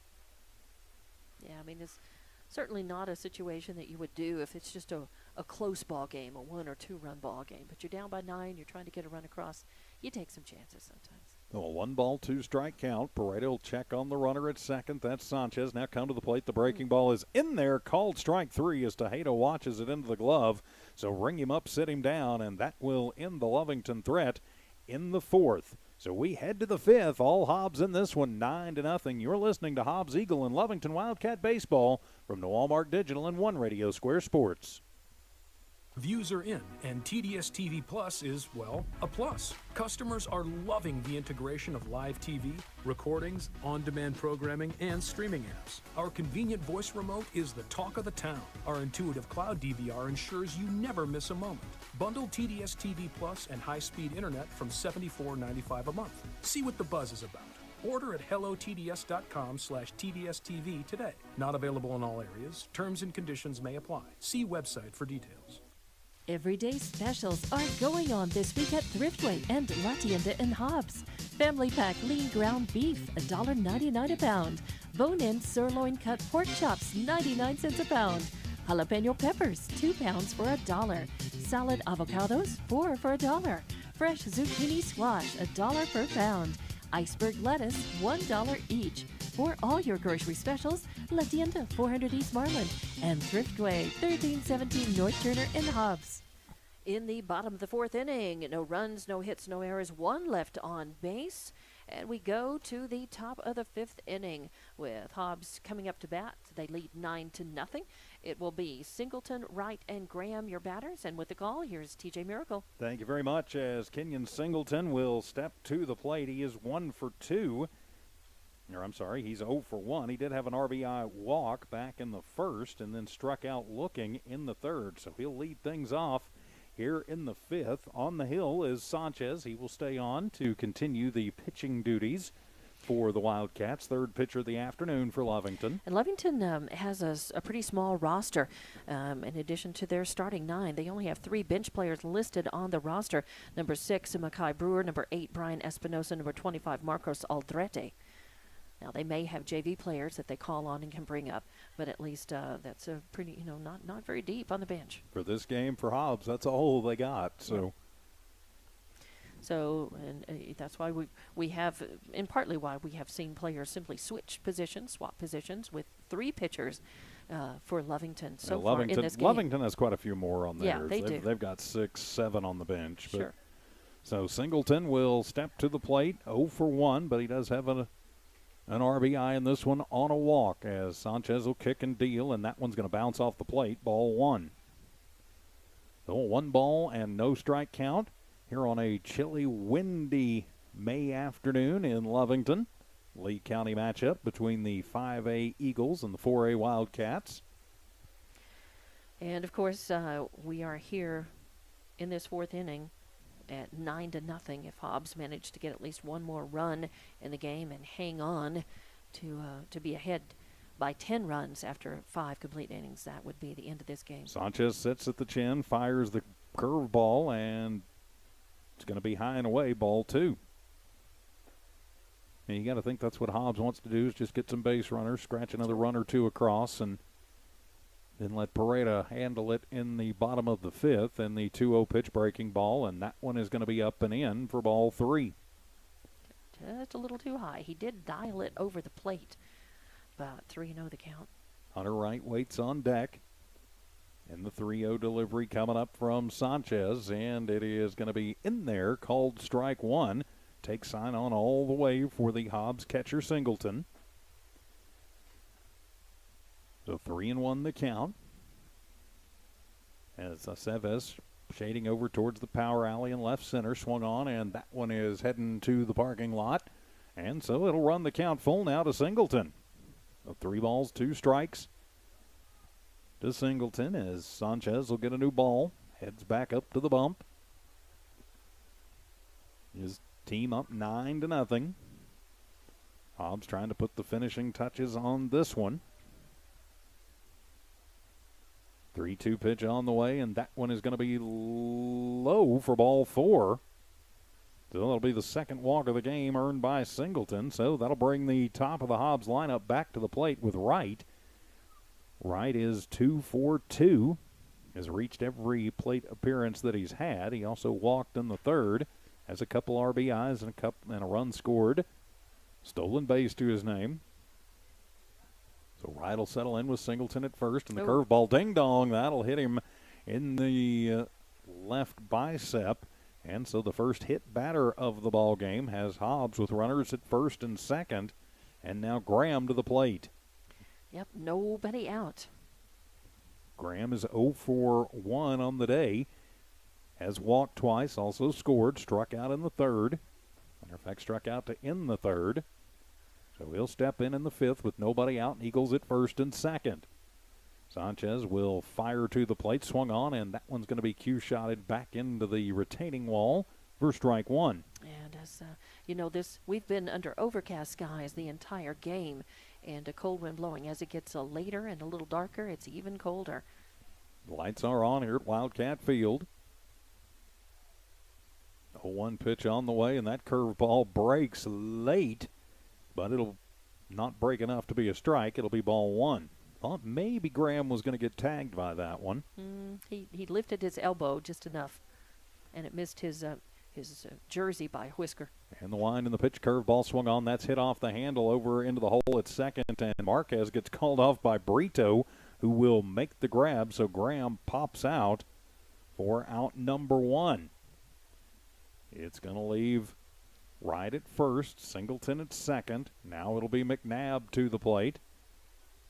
Yeah, it's certainly not a situation that you would do if it's just a close ball game, a 1 or 2 run ball game. But you're down by 9, you're trying to get a run across. You take some chances sometimes. So a 1-ball, 2-strike count. Pareto will check on the runner at second. That's Sanchez. Now come to the plate. The breaking ball is in there. Called strike 3 as Tejeda watches it into the glove. So ring him up, sit him down, and that will end the Lovington threat in the 4th. So we head to the 5th. All Hobbs in this one, 9-0. You're listening to Hobbs Eagle and Lovington Wildcat Baseball from the Walmart Digital and One Radio Square Sports. Views are in, and TDS TV Plus is, well, a plus. Customers are loving the integration of live TV, recordings, on-demand programming, and streaming apps. Our convenient voice remote is the talk of the town. Our intuitive cloud DVR ensures you never miss a moment. Bundle TDS TV Plus and high-speed internet from $74.95 a month. See what the buzz is about. Order at hellotds.com/TDSTV today. Not available in all areas. Terms and conditions may apply. See website for details. Everyday specials are going on this week at Thriftway and La Tienda in Hobbs. Family pack lean ground beef, $1.99 a pound. Bone-in sirloin cut pork chops, 99 cents a pound. Jalapeno peppers, 2 pounds for $1. Solid avocados, 4 for $1. Fresh zucchini squash, $1 per pound. Iceberg lettuce, $1 each. For all your grocery specials, La Tienda, 400 East Marlin, and Thriftway, 1317 North Turner in Hobbs. In the bottom of the fourth inning, no runs, no hits, no errors, 1 left on base. And we go to the top of the fifth inning with Hobbs coming up to bat. They lead 9-0. It will be Singleton, Wright, and Graham, your batters. And with the call, here's TJ Miracle. Thank you very much. As Kenyon Singleton will step to the plate, he is 1 for 2. Or I'm sorry, he's 0 for 1. He did have an RBI walk back in the first and then struck out looking in the third. So he'll lead things off here in the fifth. On the hill is Sanchez. He will stay on to continue the pitching duties for the Wildcats. Third pitcher of the afternoon for Lovington. And Lovington has a pretty small roster. In addition to their starting 9, they only have 3 bench players listed on the roster. Number 6, Makai Brewer. Number 8, Brian Espinosa. Number 25, Marcos Aldrete. Now, they may have JV players that they call on and can bring up, but at least that's a pretty, not very deep on the bench. For this game for Hobbs, that's all they got. So, and that's why we have, and partly why we have seen players simply switch positions, swap positions with 3 pitchers for Lovington so far in this game. Lovington has quite a few more on there. Yeah, they do. They've got 6, 7 on the bench. But, sure. So Singleton will step to the plate, 0 for 1, but he does have an RBI in this one on a walk as Sanchez will kick and deal, and that one's going to bounce off the plate. Ball 1. So 1 ball and no strike count here on a chilly, windy May afternoon in Lovington. Lea County matchup between the 5A Eagles and the 4A Wildcats. And, of course, we are here in this fourth inning at 9-0 if Hobbs managed to get at least 1 more run in the game and hang on to be ahead by 10 runs after 5 complete innings. That would be the end of this game. Sanchez sits at the chin, fires the curveball, and it's going to be high and away, ball 2. And you got to think that's what Hobbs wants to do, is just get some base runners, scratch another run or 2 across, and then let Pereira handle it in the bottom of the fifth, and the 2-0 pitch breaking ball, and that one is going to be up and in for ball 3. Just a little too high. He did dial it over the plate, but 3-0 the count. Hunter Wright waits on deck, and the 3-0 delivery coming up from Sanchez, and it is going to be in there, called strike 1. Takes sign on all the way for the Hobbs catcher Singleton. So 3-1 the count. As Aceves shading over towards the power alley in left center, swung on, and that one is heading to the parking lot. And so it'll run the count full now to Singleton. So 3 balls, 2 strikes to Singleton as Sanchez will get a new ball. Heads back up to the bump. His team up 9-0. Hobbs trying to put the finishing touches on this one. 3-2 pitch on the way, and that one is going to be low for ball 4. So that'll be the second walk of the game earned by Singleton. So that'll bring the top of the Hobbs lineup back to the plate with Wright. Wright is 2 for 2. Has reached every plate appearance that he's had. He also walked in the third. Has a couple RBIs and a run scored. Stolen base to his name. So Wright will settle in with Singleton at first, and the curveball ding-dong, that'll hit him in the left bicep. And so the first hit batter of the ball game has Hobbs with runners at first and second, and now Graham to the plate. Yep, nobody out. Graham is 0 for 1 on the day. Has walked twice, also scored, struck out in the third. Matter of fact, struck out to end the third. So he'll step in the fifth with nobody out, and Eagles at first and second. Sanchez will fire to the plate, swung on, and that one's going to be cue-shotted back into the retaining wall for strike 1. And as we've been under overcast skies the entire game, and a cold wind blowing. As it gets later and a little darker, it's even colder. The lights are on here at Wildcat Field. 0-1 pitch on the way, and that curveball breaks late, but it'll not break enough to be a strike. It'll be ball 1. Thought maybe Graham was going to get tagged by that one. He lifted his elbow just enough, and it missed his jersey by a whisker. And the wind and the pitch, curveball swung on. That's hit off the handle over into the hole at second, and Marquez gets called off by Brito, who will make the grab. So Graham pops out for out number 1. It's going to leave Wright at first, Singleton at second. Now it'll be McNabb to the plate.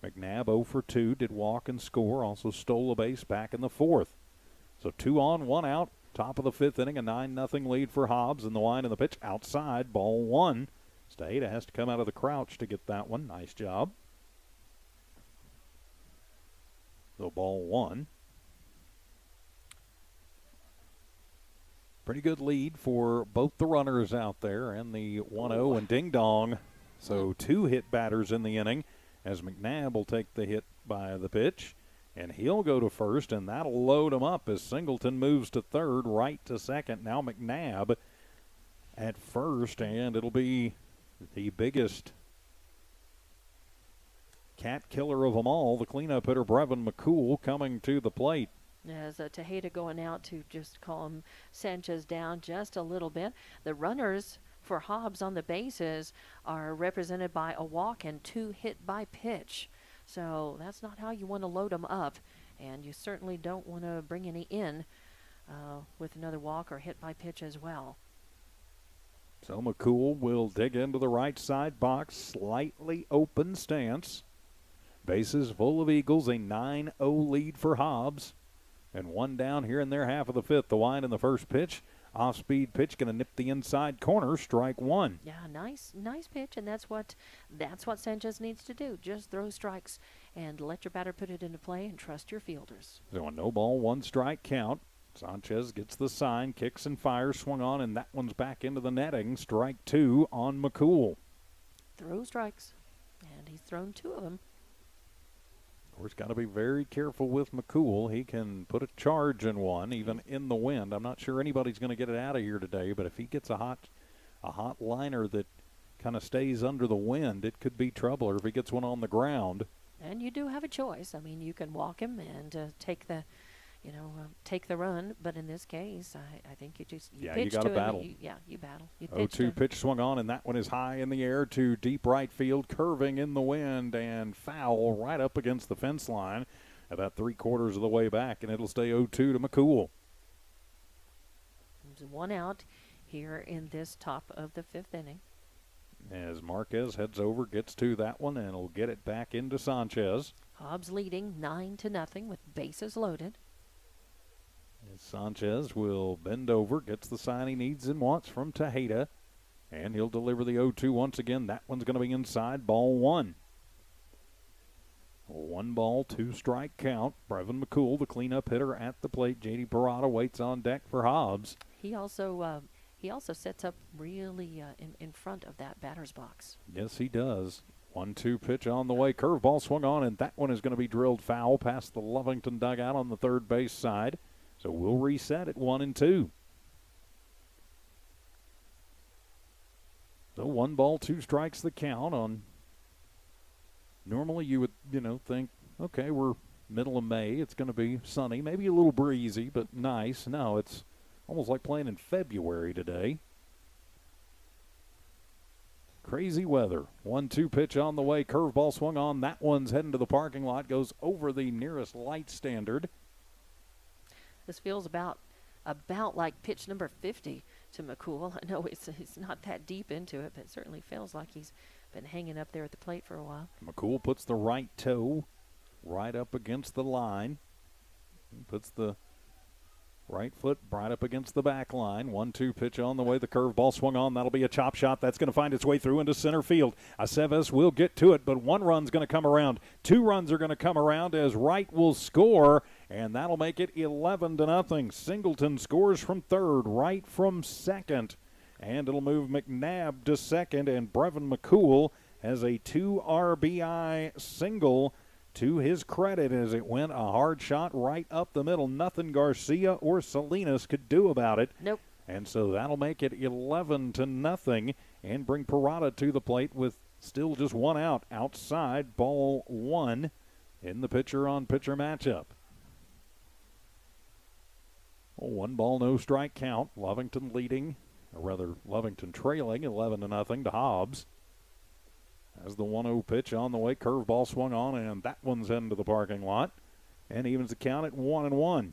McNabb 0 for 2, did walk and score, also stole a base back in the 4th. So 2 on, 1 out, top of the 5th inning, a 9-0 lead for Hobbs, and the wind and the pitch outside, ball 1. Staheda has to come out of the crouch to get that one. Nice job. So ball 1. Pretty good lead for both the runners out there and the 1-0 and ding dong. So 2 hit batters in the inning as McNabb will take the hit by the pitch. And he'll go to first, and that'll load him up as Singleton moves to third, Wright to second. Now McNabb at first, and it'll be the biggest cat killer of them all, the cleanup hitter Brevin McCool coming to the plate. As Tejeda going out to just calm Sanchez down just a little bit. The runners for Hobbs on the bases are represented by a walk and 2 hit by pitch. So that's not how you want to load them up, and you certainly don't want to bring any in with another walk or hit by pitch as well. So McCool will dig into the right side box, slightly open stance. Bases full of Eagles, a 9-0 lead for Hobbs. And 1 down here in their half of the 5th. The wind in the first pitch. Off-speed pitch, going to nip the inside corner, strike 1. Yeah, nice pitch, and that's what Sanchez needs to do. Just throw strikes and let your batter put it into play and trust your fielders. So a no ball, 1 strike count. Sanchez gets the sign, kicks and fires, swung on, and that one's back into the netting. Strike 2 on McCool. Throw strikes, and he's thrown 2 of them. Of course, got to be very careful with McCool. He can put a charge in one, even in the wind. I'm not sure anybody's going to get it out of here today, but if he gets a hot liner that kind of stays under the wind, it could be trouble, or if he gets one on the ground. And you do have a choice. I mean, you can walk him and take the run, but in this case, I think you pitch you got to battle. You battle. You pitch 0-2 pitch swung on, and that one is high in the air to deep right field, curving in the wind and foul right up against the fence line about 3/4 of the way back, and it'll stay 0-2 to McCool. There's 1 out here in this top of the 5th inning. As Marquez heads over, gets to that one, and will get it back into Sanchez. Hobbs leading 9-0 with bases loaded. Sanchez will bend over, gets the sign he needs and wants from Tejeda, and he'll deliver the 0-2 once again. That one's going to be inside, ball 1. 1 ball, 2 strike count. Brevin McCool, the cleanup hitter at the plate. J.D. Parada waits on deck for Hobbs. He also sets up really in front of that batter's box. Yes, he does. 1-2 pitch on the way. Curveball swung on, and that one is going to be drilled foul past the Lovington dugout on the third base side. So we'll reset at 1-2. So 1 ball, 2 strikes the count on. Normally you would, think, okay, we're middle of May. It's going to be sunny, maybe a little breezy, but nice. No, it's almost like playing in February today. Crazy weather. 1-2 pitch on the way. Curveball swung on. That one's heading to the parking lot. Goes over the nearest light standard. This feels about like pitch number 50 to McCool. I know it's not that deep into it, but it certainly feels like he's been hanging up there at the plate for a while. McCool puts the right toe right up against the line. He puts the right foot right up against the back line. 1-2 pitch on the way. The curveball swung on. That'll be a chop shot. That's going to find its way through into center field. Aceves will get to it, but 1 run's going to come around. 2 runs are going to come around as Wright will score, and that'll make it 11-0. Singleton scores from third, Wright from second, and it'll move McNabb to second, and Brevin McCool has a 2 RBI single to his credit as it went a hard shot right up the middle. Nothing Garcia or Salinas could do about it. Nope. And so that'll make it 11-0 and bring Parada to the plate with still just 1 out. Outside, ball 1. in the pitcher-on-pitcher matchup. 1 ball, no strike count. Lovington leading, or rather Lovington trailing 11-0 to Hobbs. As the 1-0 pitch on the way, curveball swung on, and that one's into the parking lot. And evens the count at 1-1.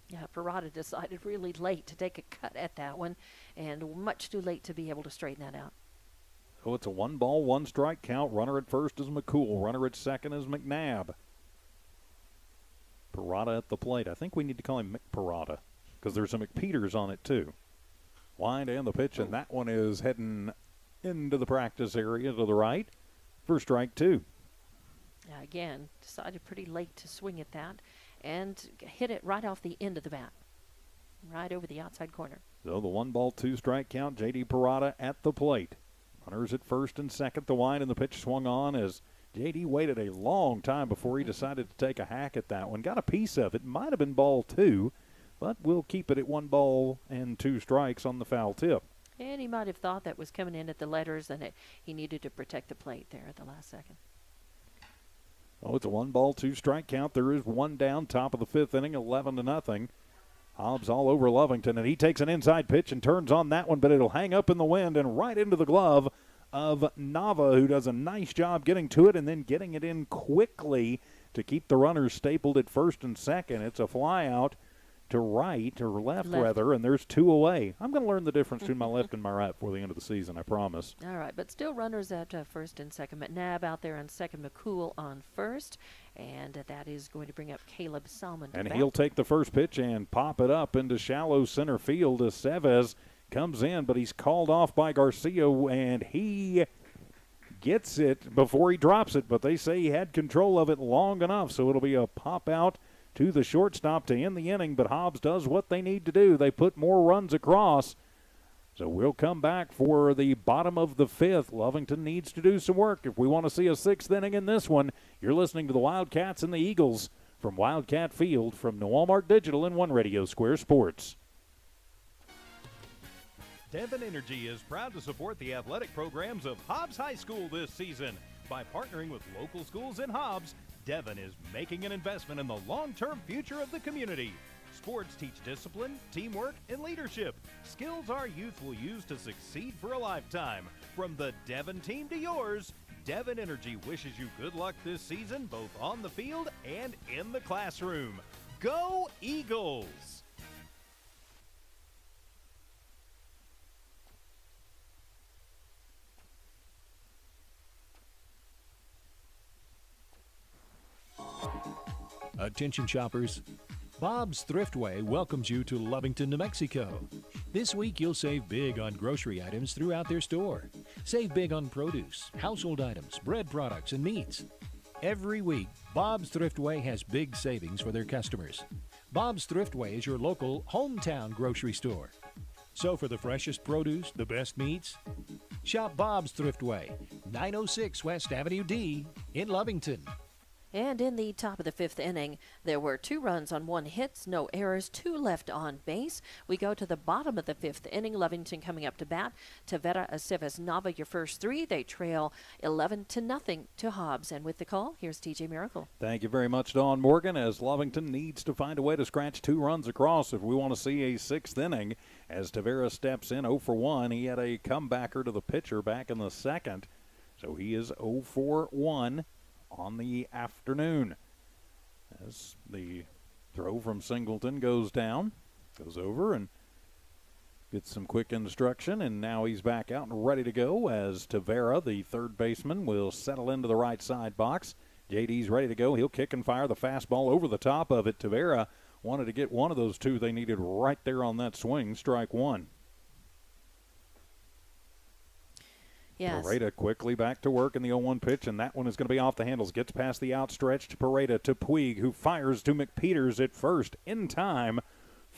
Yeah, Parada decided really late to take a cut at that one, and much too late to be able to straighten that out. So it's a 1-ball, 1-strike count. Runner at first is McCool. Runner at second is McNabb. Parada at the plate. I think we need to call him McParada because there's a McPeters on it too. Wind and the pitch, and that one is heading into the practice area to the right for strike 2. Again, decided pretty late to swing at that and hit it right off the end of the bat, right over the outside corner. So the 1-ball, 2-strike count. J.D. Parada at the plate. Runners at first and second. The wind and the pitch swung on as J.D. waited a long time before he decided to take a hack at that one. Got a piece of it. Might have been ball 2, but we'll keep it at 1 ball and 2 strikes on the foul tip. And he might have thought that was coming in at the letters and he needed to protect the plate there at the last second. Oh, it's a 1-ball, 2-strike count. There is one down, top of the 5th inning, 11-0. Hobbs all over Lovington, and he takes an inside pitch and turns on that one, but it'll hang up in the wind and right into the glove of Nava, who does a nice job getting to it and then getting it in quickly to keep the runners stapled at first and second. It's a fly out to right, or left rather, and there's 2 away. I'm going to learn the difference between my left and my right before the end of the season, I promise. All right, but still runners at first and second. McNabb out there on second, McCool on first, and that is going to bring up Caleb Salmon. And he'll take the first pitch and pop it up into shallow center field as Chavez comes in, but he's called off by Garcia, and he gets it before he drops it, but they say he had control of it long enough, so it'll be a pop out to the shortstop to end the inning, but Hobbs does what they need to do. They put more runs across. So we'll come back for the bottom of the 5th. Lovington needs to do some work if we want to see a 6th inning in this one. You're listening to the Wildcats and the Eagles from Wildcat Field from Walmart Digital and One Radio Square Sports. Devon Energy is proud to support the athletic programs of Hobbs High School this season. By partnering with local schools in Hobbs, Devon is making an investment in the long-term future of the community. Sports teach discipline, teamwork, and leadership. Skills our youth will use to succeed for a lifetime. From the Devon team to yours, Devon Energy wishes you good luck this season, both on the field and in the classroom. Go Eagles! Attention shoppers, Bob's Thriftway welcomes you to Lovington, New Mexico. This week you'll save big on grocery items throughout their store. Save big on produce, household items, bread products, and meats. Every week, Bob's Thriftway has big savings for their customers. Bob's Thriftway is your local hometown grocery store. So for the freshest produce, the best meats, shop Bob's Thriftway, 906 West Avenue D in Lovington. And in the top of the 5th inning, there were 2 runs on 1 hit, no errors, 2 left on base. We go to the bottom of the 5th inning. Lovington coming up to bat. Tavera, Aceves, Nava, your first 3. They trail 11-0 to Hobbs. And with the call, here's TJ Miracle. Thank you very much, Dawn Morgan, as Lovington needs to find a way to scratch 2 runs across if we want to see a 6th inning. As Tavera steps in 0 for 1, he had a comebacker to the pitcher back in the 2nd. So he is 0 for 1. On the afternoon, as the throw from Singleton goes down, goes over and gets some quick instruction, and now he's back out and ready to go as Tavera, the third baseman, will settle into the right side box. JD's ready to go. He'll kick and fire the fastball over the top of it. Tavera wanted to get one of those 2 they needed right there on that swing. Strike 1. Yes. Pareda quickly back to work in the 0-1 pitch, and that one is going to be off the handles. Gets past the outstretched Pareda to Puig, who fires to McPeters at first in time,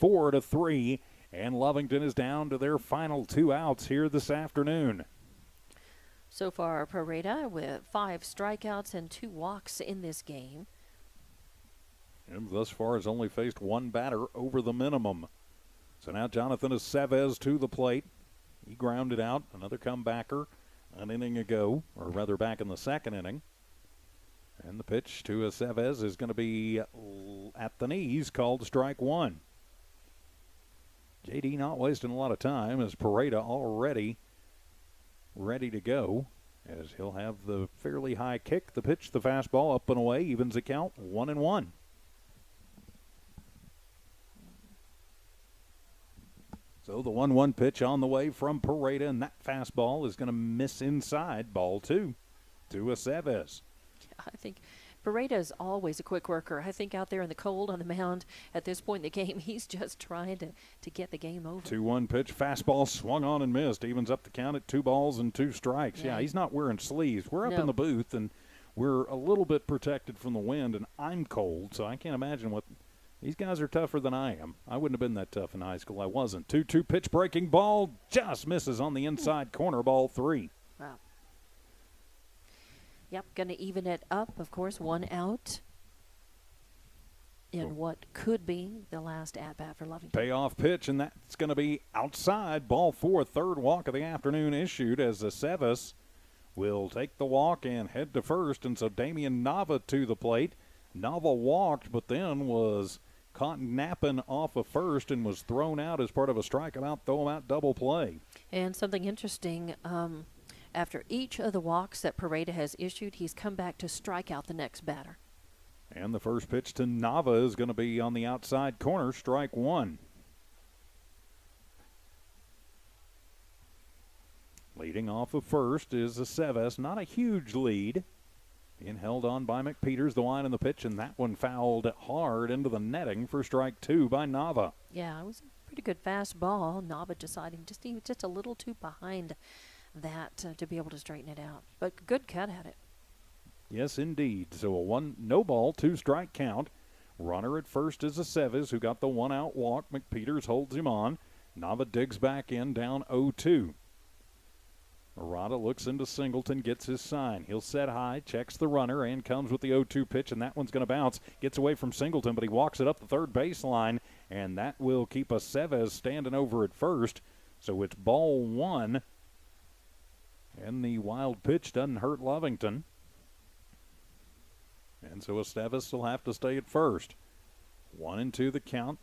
4-3, and Lovington is down to their final 2 outs here this afternoon. So far, Pareda with 5 strikeouts and 2 walks in this game. And thus far has only faced 1 batter over the minimum. So now Jonathan Aceves to the plate. He grounded out, another comebacker. An inning ago, or rather back in the 2nd inning. And the pitch to Aceves is going to be at the knees, called strike one. JD not wasting a lot of time as Pareda already ready to go, as he'll have the fairly high kick. The pitch, the fastball, up and away, evens the count, 1-1. So the 1-1 pitch on the way from Pareda, and that fastball is going to miss inside, ball two to Aceves. I think Pareda is always a quick worker. I think out there in the cold on the mound at this point in the game, he's just trying to get the game over. 2-1 pitch, fastball swung on and missed. Evens up the count at 2 balls and 2 strikes. Yeah, he's not wearing sleeves. We're up in the booth, and we're a little bit protected from the wind, and I'm cold, so I can't imagine what – these guys are tougher than I am. I wouldn't have been that tough in high school. I wasn't. 2-2 pitch, breaking ball, just misses on the inside corner, ball 3. Wow. Yep, going to even it up. Of course, 1 out in what could be the last at-bat for Lovington. Payoff pitch, and that's going to be outside. Ball 4, third walk of the afternoon issued as Aceves will take the walk and head to first. And so Damian Nava to the plate. Nava walked, but then was caught napping off of first and was thrown out as part of a strikeout, throw-out double play. And something interesting, after each of the walks that Pareda has issued, he's come back to strike out the next batter. And the first pitch to Nava is going to be on the outside corner, strike 1. Leading off of first is Aceves. Not a huge lead. Being held on by McPeters, the line in the pitch, and that one fouled hard into the netting for strike 2 by Nava. Yeah, it was a pretty good fastball. Nava deciding just a little too behind that to be able to straighten it out. But good cut at it. Yes, indeed. So a no ball, 2 strike count. Runner at first is Aceves, who got the 1 out walk. McPeters holds him on. Nava digs back in, down 0-2. Murata looks into Singleton, gets his sign. He'll set high, checks the runner, and comes with the 0-2 pitch, and that one's going to bounce. Gets away from Singleton, but he walks it up the third baseline, and that will keep Aceves standing over at first. So it's ball 1, and the wild pitch doesn't hurt Lovington. And so Aceves will have to stay at first. 1-2 the count,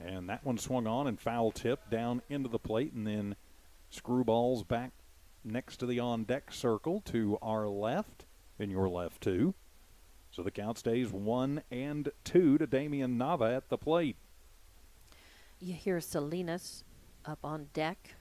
and that one swung on and foul tip down into the plate, and then screwballs back next to the on-deck circle to our left, and your left too. So the count stays 1-2 to Damian Nava at the plate. You hear Salinas up on deck.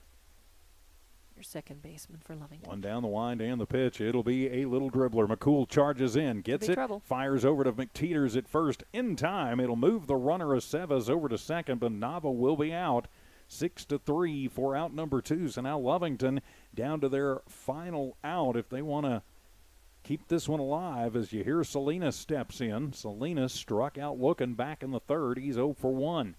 Your second baseman for Lovington. One down the wind and the pitch. It'll be a little dribbler. McCool charges in, gets it, trouble. Fires over to McTeeters at first. In time, it'll move the runner Aceves over to second, but Nava will be out. 6-3 for out number 2. So now Lovington down to their final out if they want to keep this one alive. As you hear Salinas steps in. Salinas struck out looking back in the third. He's 0 for 1.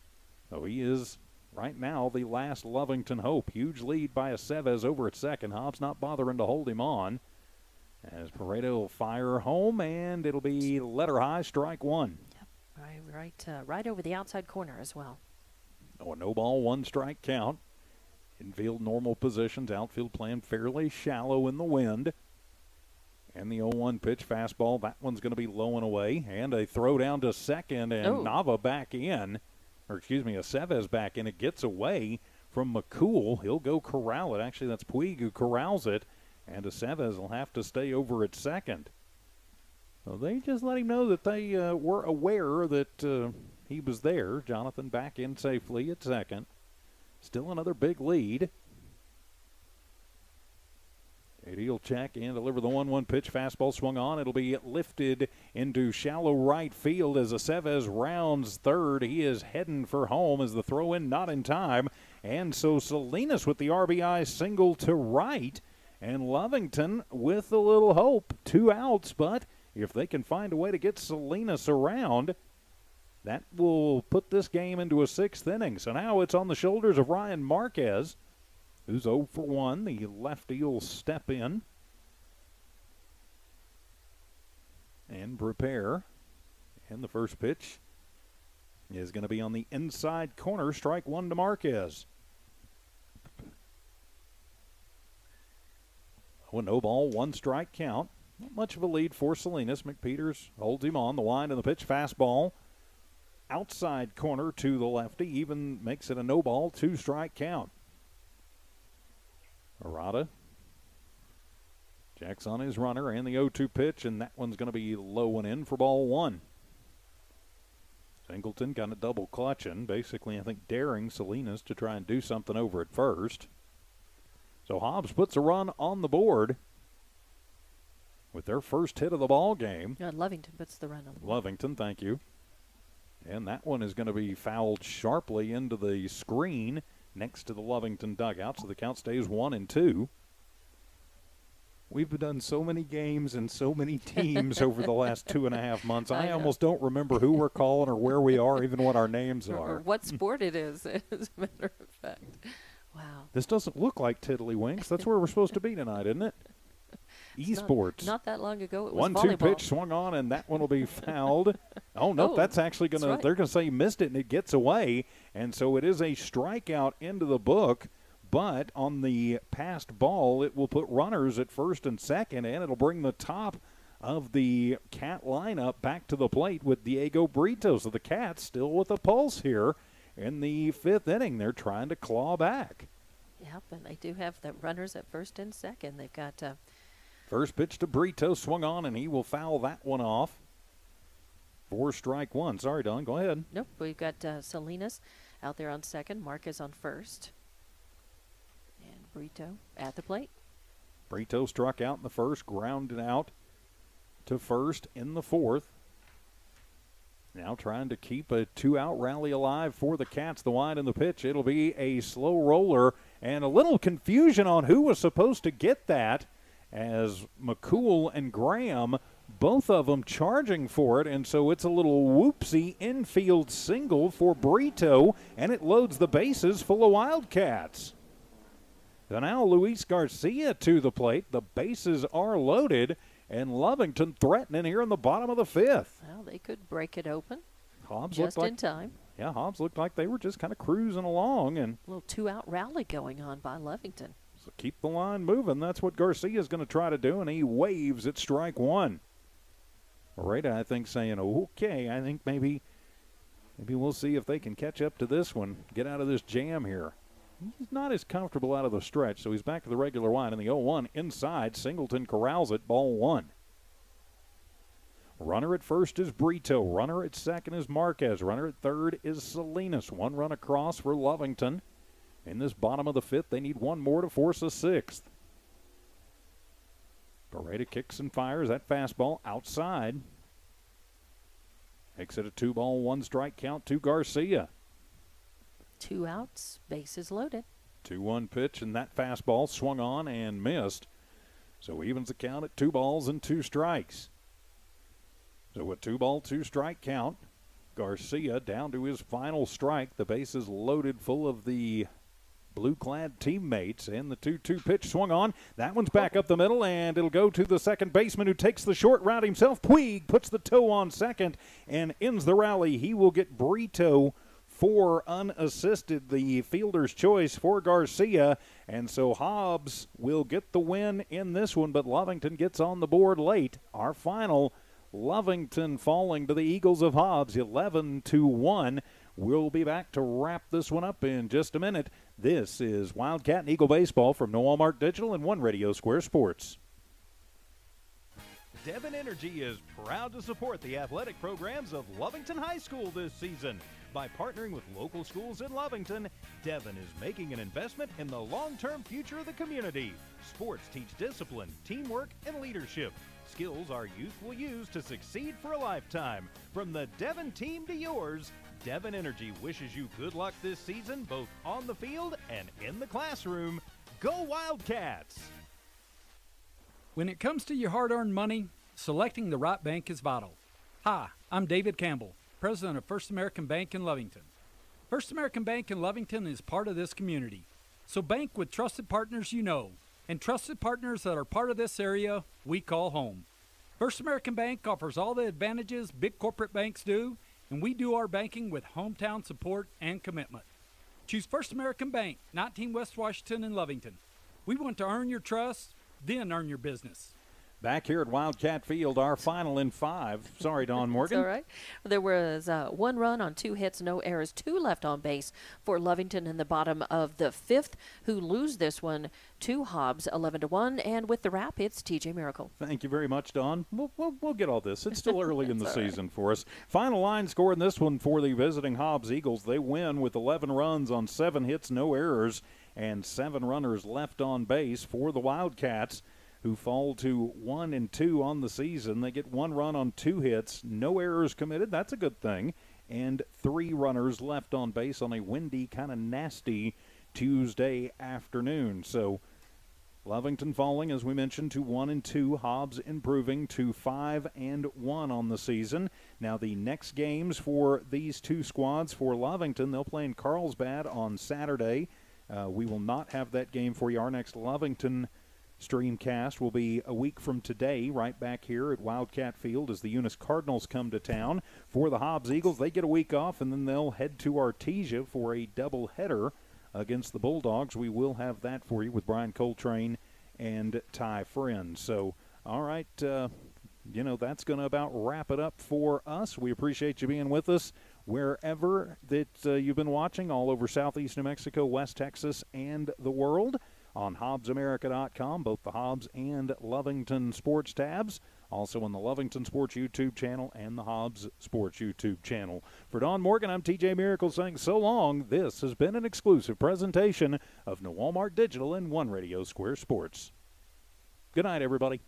So he is right now the last Lovington hope. Huge lead by Aceves over at second. Hobbs not bothering to hold him on. As Pareda will fire home, and it'll be letter high, strike 1. Yep, right over the outside corner as well. Oh, a no ball, 1 strike count. Infield normal positions, outfield playing fairly shallow in the wind. And the 0-1 pitch fastball, that one's going to be low and away. And a throw down to second, and Nava back in. Aceves back in. It gets away from McCool. He'll go corral it. Actually, that's Puig who corrals it. And Aceves will have to stay over at second. So they just let him know that they were aware that he was there. Jonathan back in safely at second. Still another big lead. He'll check and deliver the 1-1 pitch. Fastball swung on. It'll be lifted into shallow right field as Aceves rounds third. He is heading for home as the throw-in not in time. And so Salinas with the RBI single to right. And Lovington with a little hope. 2 outs, but if they can find a way to get Salinas around, that will put this game into a 6th inning. So now it's on the shoulders of Ryan Marquez, who's 0 for 1. The lefty will step in and prepare. And the first pitch is going to be on the inside corner. Strike 1 to Marquez. Oh, no ball, 1 strike count. Not much of a lead for Salinas. McPeters holds him on the wind and the pitch. Fastball outside corner to the lefty. Even makes it a no ball, 2-strike count. Arata jacks on his runner and the 0-2 pitch, and that one's going to be low and in for ball one. Singleton kind of double clutching, basically, I think, daring Salinas to try and do something over at first. So Hobbs puts a run on the board with their first hit of the ball game. Yeah, Lovington puts the run on the board. Lovington, thank you. And that one is going to be fouled sharply into the screen next to the Lovington dugout, so the count stays 1-2. We've done so many games and so many teams over the last 2.5 months. I almost don't remember who we're calling or where we are, even what our names are. Or what sport it is, as a matter of fact. Wow. This doesn't look like Tiddlywinks. That's where we're supposed to be tonight, isn't it? Esports. Not that long ago, it was 1-2 volleyball. pitch swung on, and that one will be fouled. Oh, no, that's actually going to, right. they're going to say he missed it, and it gets away. And so it is a strikeout into the book. But on the passed ball, it will put runners at first and second, and it'll bring the top of the Cat lineup back to the plate with Diego Brito. So the Cats still with a pulse here in the 5th inning. They're trying to claw back. Yep, and they do have the runners at first and second. They've got first pitch to Brito, swung on, and he will foul that one off. 4-1. Sorry, Don, go ahead. Nope, we've got Salinas out there on second, Marquez on first, and Brito at the plate. Brito struck out in the first, grounded out to first in the 4th. Now trying to keep a 2-out rally alive for the Cats. The wind and the pitch. It'll be a slow roller, and a little confusion on who was supposed to get that, as McCool and Graham, both of them charging for it, and so it's a little whoopsie infield single for Brito, and it loads the bases full of Wildcats. So now Luis Garcia to the plate. The bases are loaded, and Lovington threatening here in the bottom of the 5th. Well, they could break it open Hobbs just looked like, in time. Yeah, Hobbs looked like they were just kind of cruising along. And A little 2-out rally going on by Lovington. so keep the line moving. That's what Garcia's going to try to do, and he waves at strike one. Moreta, I think, saying, okay, I think maybe we'll see if they can catch up to this one, get out of this jam here. He's not as comfortable out of the stretch, so he's back to the regular line in the 0-1. Inside, Singleton corrals it, ball one. Runner at first is Brito. Runner at second is Marquez. Runner at third is Salinas. One run across for Lovington. In this bottom of the 5th, they need one more to force a 6th. Beretta kicks and fires that fastball outside. Makes it a 2-ball, 1-strike count to Garcia. 2 outs, bases loaded. 2-1 pitch, and that fastball swung on and missed. So evens the count at 2 balls and 2 strikes. So a 2-ball, 2-strike count. Garcia down to his final strike. The bases loaded full of the blue-clad teammates, and the 2-2 pitch swung on. That one's back up the middle, and it'll go to the second baseman, who takes the short route himself. Puig puts the toe on second and ends the rally. He will get Brito for unassisted, the fielder's choice for Garcia, and so Hobbs will get the win in this one, but Lovington gets on the board late. Our final, Lovington falling to the Eagles of Hobbs, 11-1. We'll be back to wrap this one up in just a minute. This is Wildcat and Eagle Baseball from Noel Mark Digital and One Radio Square Sports. Devon Energy is proud to support the athletic programs of Lovington High School this season. By partnering with local schools in Lovington, Devon is making an investment in the long-term future of the community. Sports teach discipline, teamwork, and leadership. Skills our youth will use to succeed for a lifetime. From the Devon team to yours, Devon Energy wishes you good luck this season, both on the field and in the classroom. Go Wildcats! When it comes to your hard-earned money, selecting the right bank is vital. Hi, I'm David Campbell, president of First American Bank in Lovington. First American Bank in Lovington is part of this community. So bank with trusted partners you know, and trusted partners that are part of this area we call home. First American Bank offers all the advantages big corporate banks do, and we do our banking with hometown support and commitment. Choose First American Bank, 19 West Washington in Lovington. We want to earn your trust, then earn your business. Back here at Wildcat Field, our final in 5. Sorry, Dawn Morgan. That's all right. There was 1 run on 2 hits, no errors, 2 left on base for Lovington in the bottom of the 5th, who lose this one to Hobbs 11-1. And with the wrap, it's TJ Miracle. Thank you very much, Dawn. We'll get all this. It's still early in the season for us. Final line score in this one for the visiting Hobbs Eagles. They win with 11 runs on 7 hits, no errors, and 7 runners left on base for the Wildcats, who fall to 1-2 on the season. They get 1 run on 2 hits, no errors committed. That's a good thing. And 3 runners left on base on a windy, kind of nasty Tuesday afternoon. So Lovington falling, as we mentioned, to 1-2. Hobbs improving to 5-1 on the season. Now the next games for these 2 squads for Lovington, they'll play in Carlsbad on Saturday. We will not have that game for you. Our next Lovington Streamcast will be a week from today, right back here at Wildcat Field as the Eunice Cardinals come to town. For the Hobbs Eagles, they get a week off, and then they'll head to Artesia for a doubleheader against the Bulldogs. We will have that for you with Brian Coltrane and Ty Friend. So, all right, that's going to about wrap it up for us. We appreciate you being with us wherever that you've been watching, all over southeast New Mexico, West Texas, and the world. On HobbsAmerica.com, both the Hobbs and Lovington Sports tabs. Also on the Lovington Sports YouTube channel and the Hobbs Sports YouTube channel. For Dawn Morgan, I'm TJ Miracle saying so long. This has been an exclusive presentation of New Walmart Digital and One Radio Square Sports. Good night, everybody.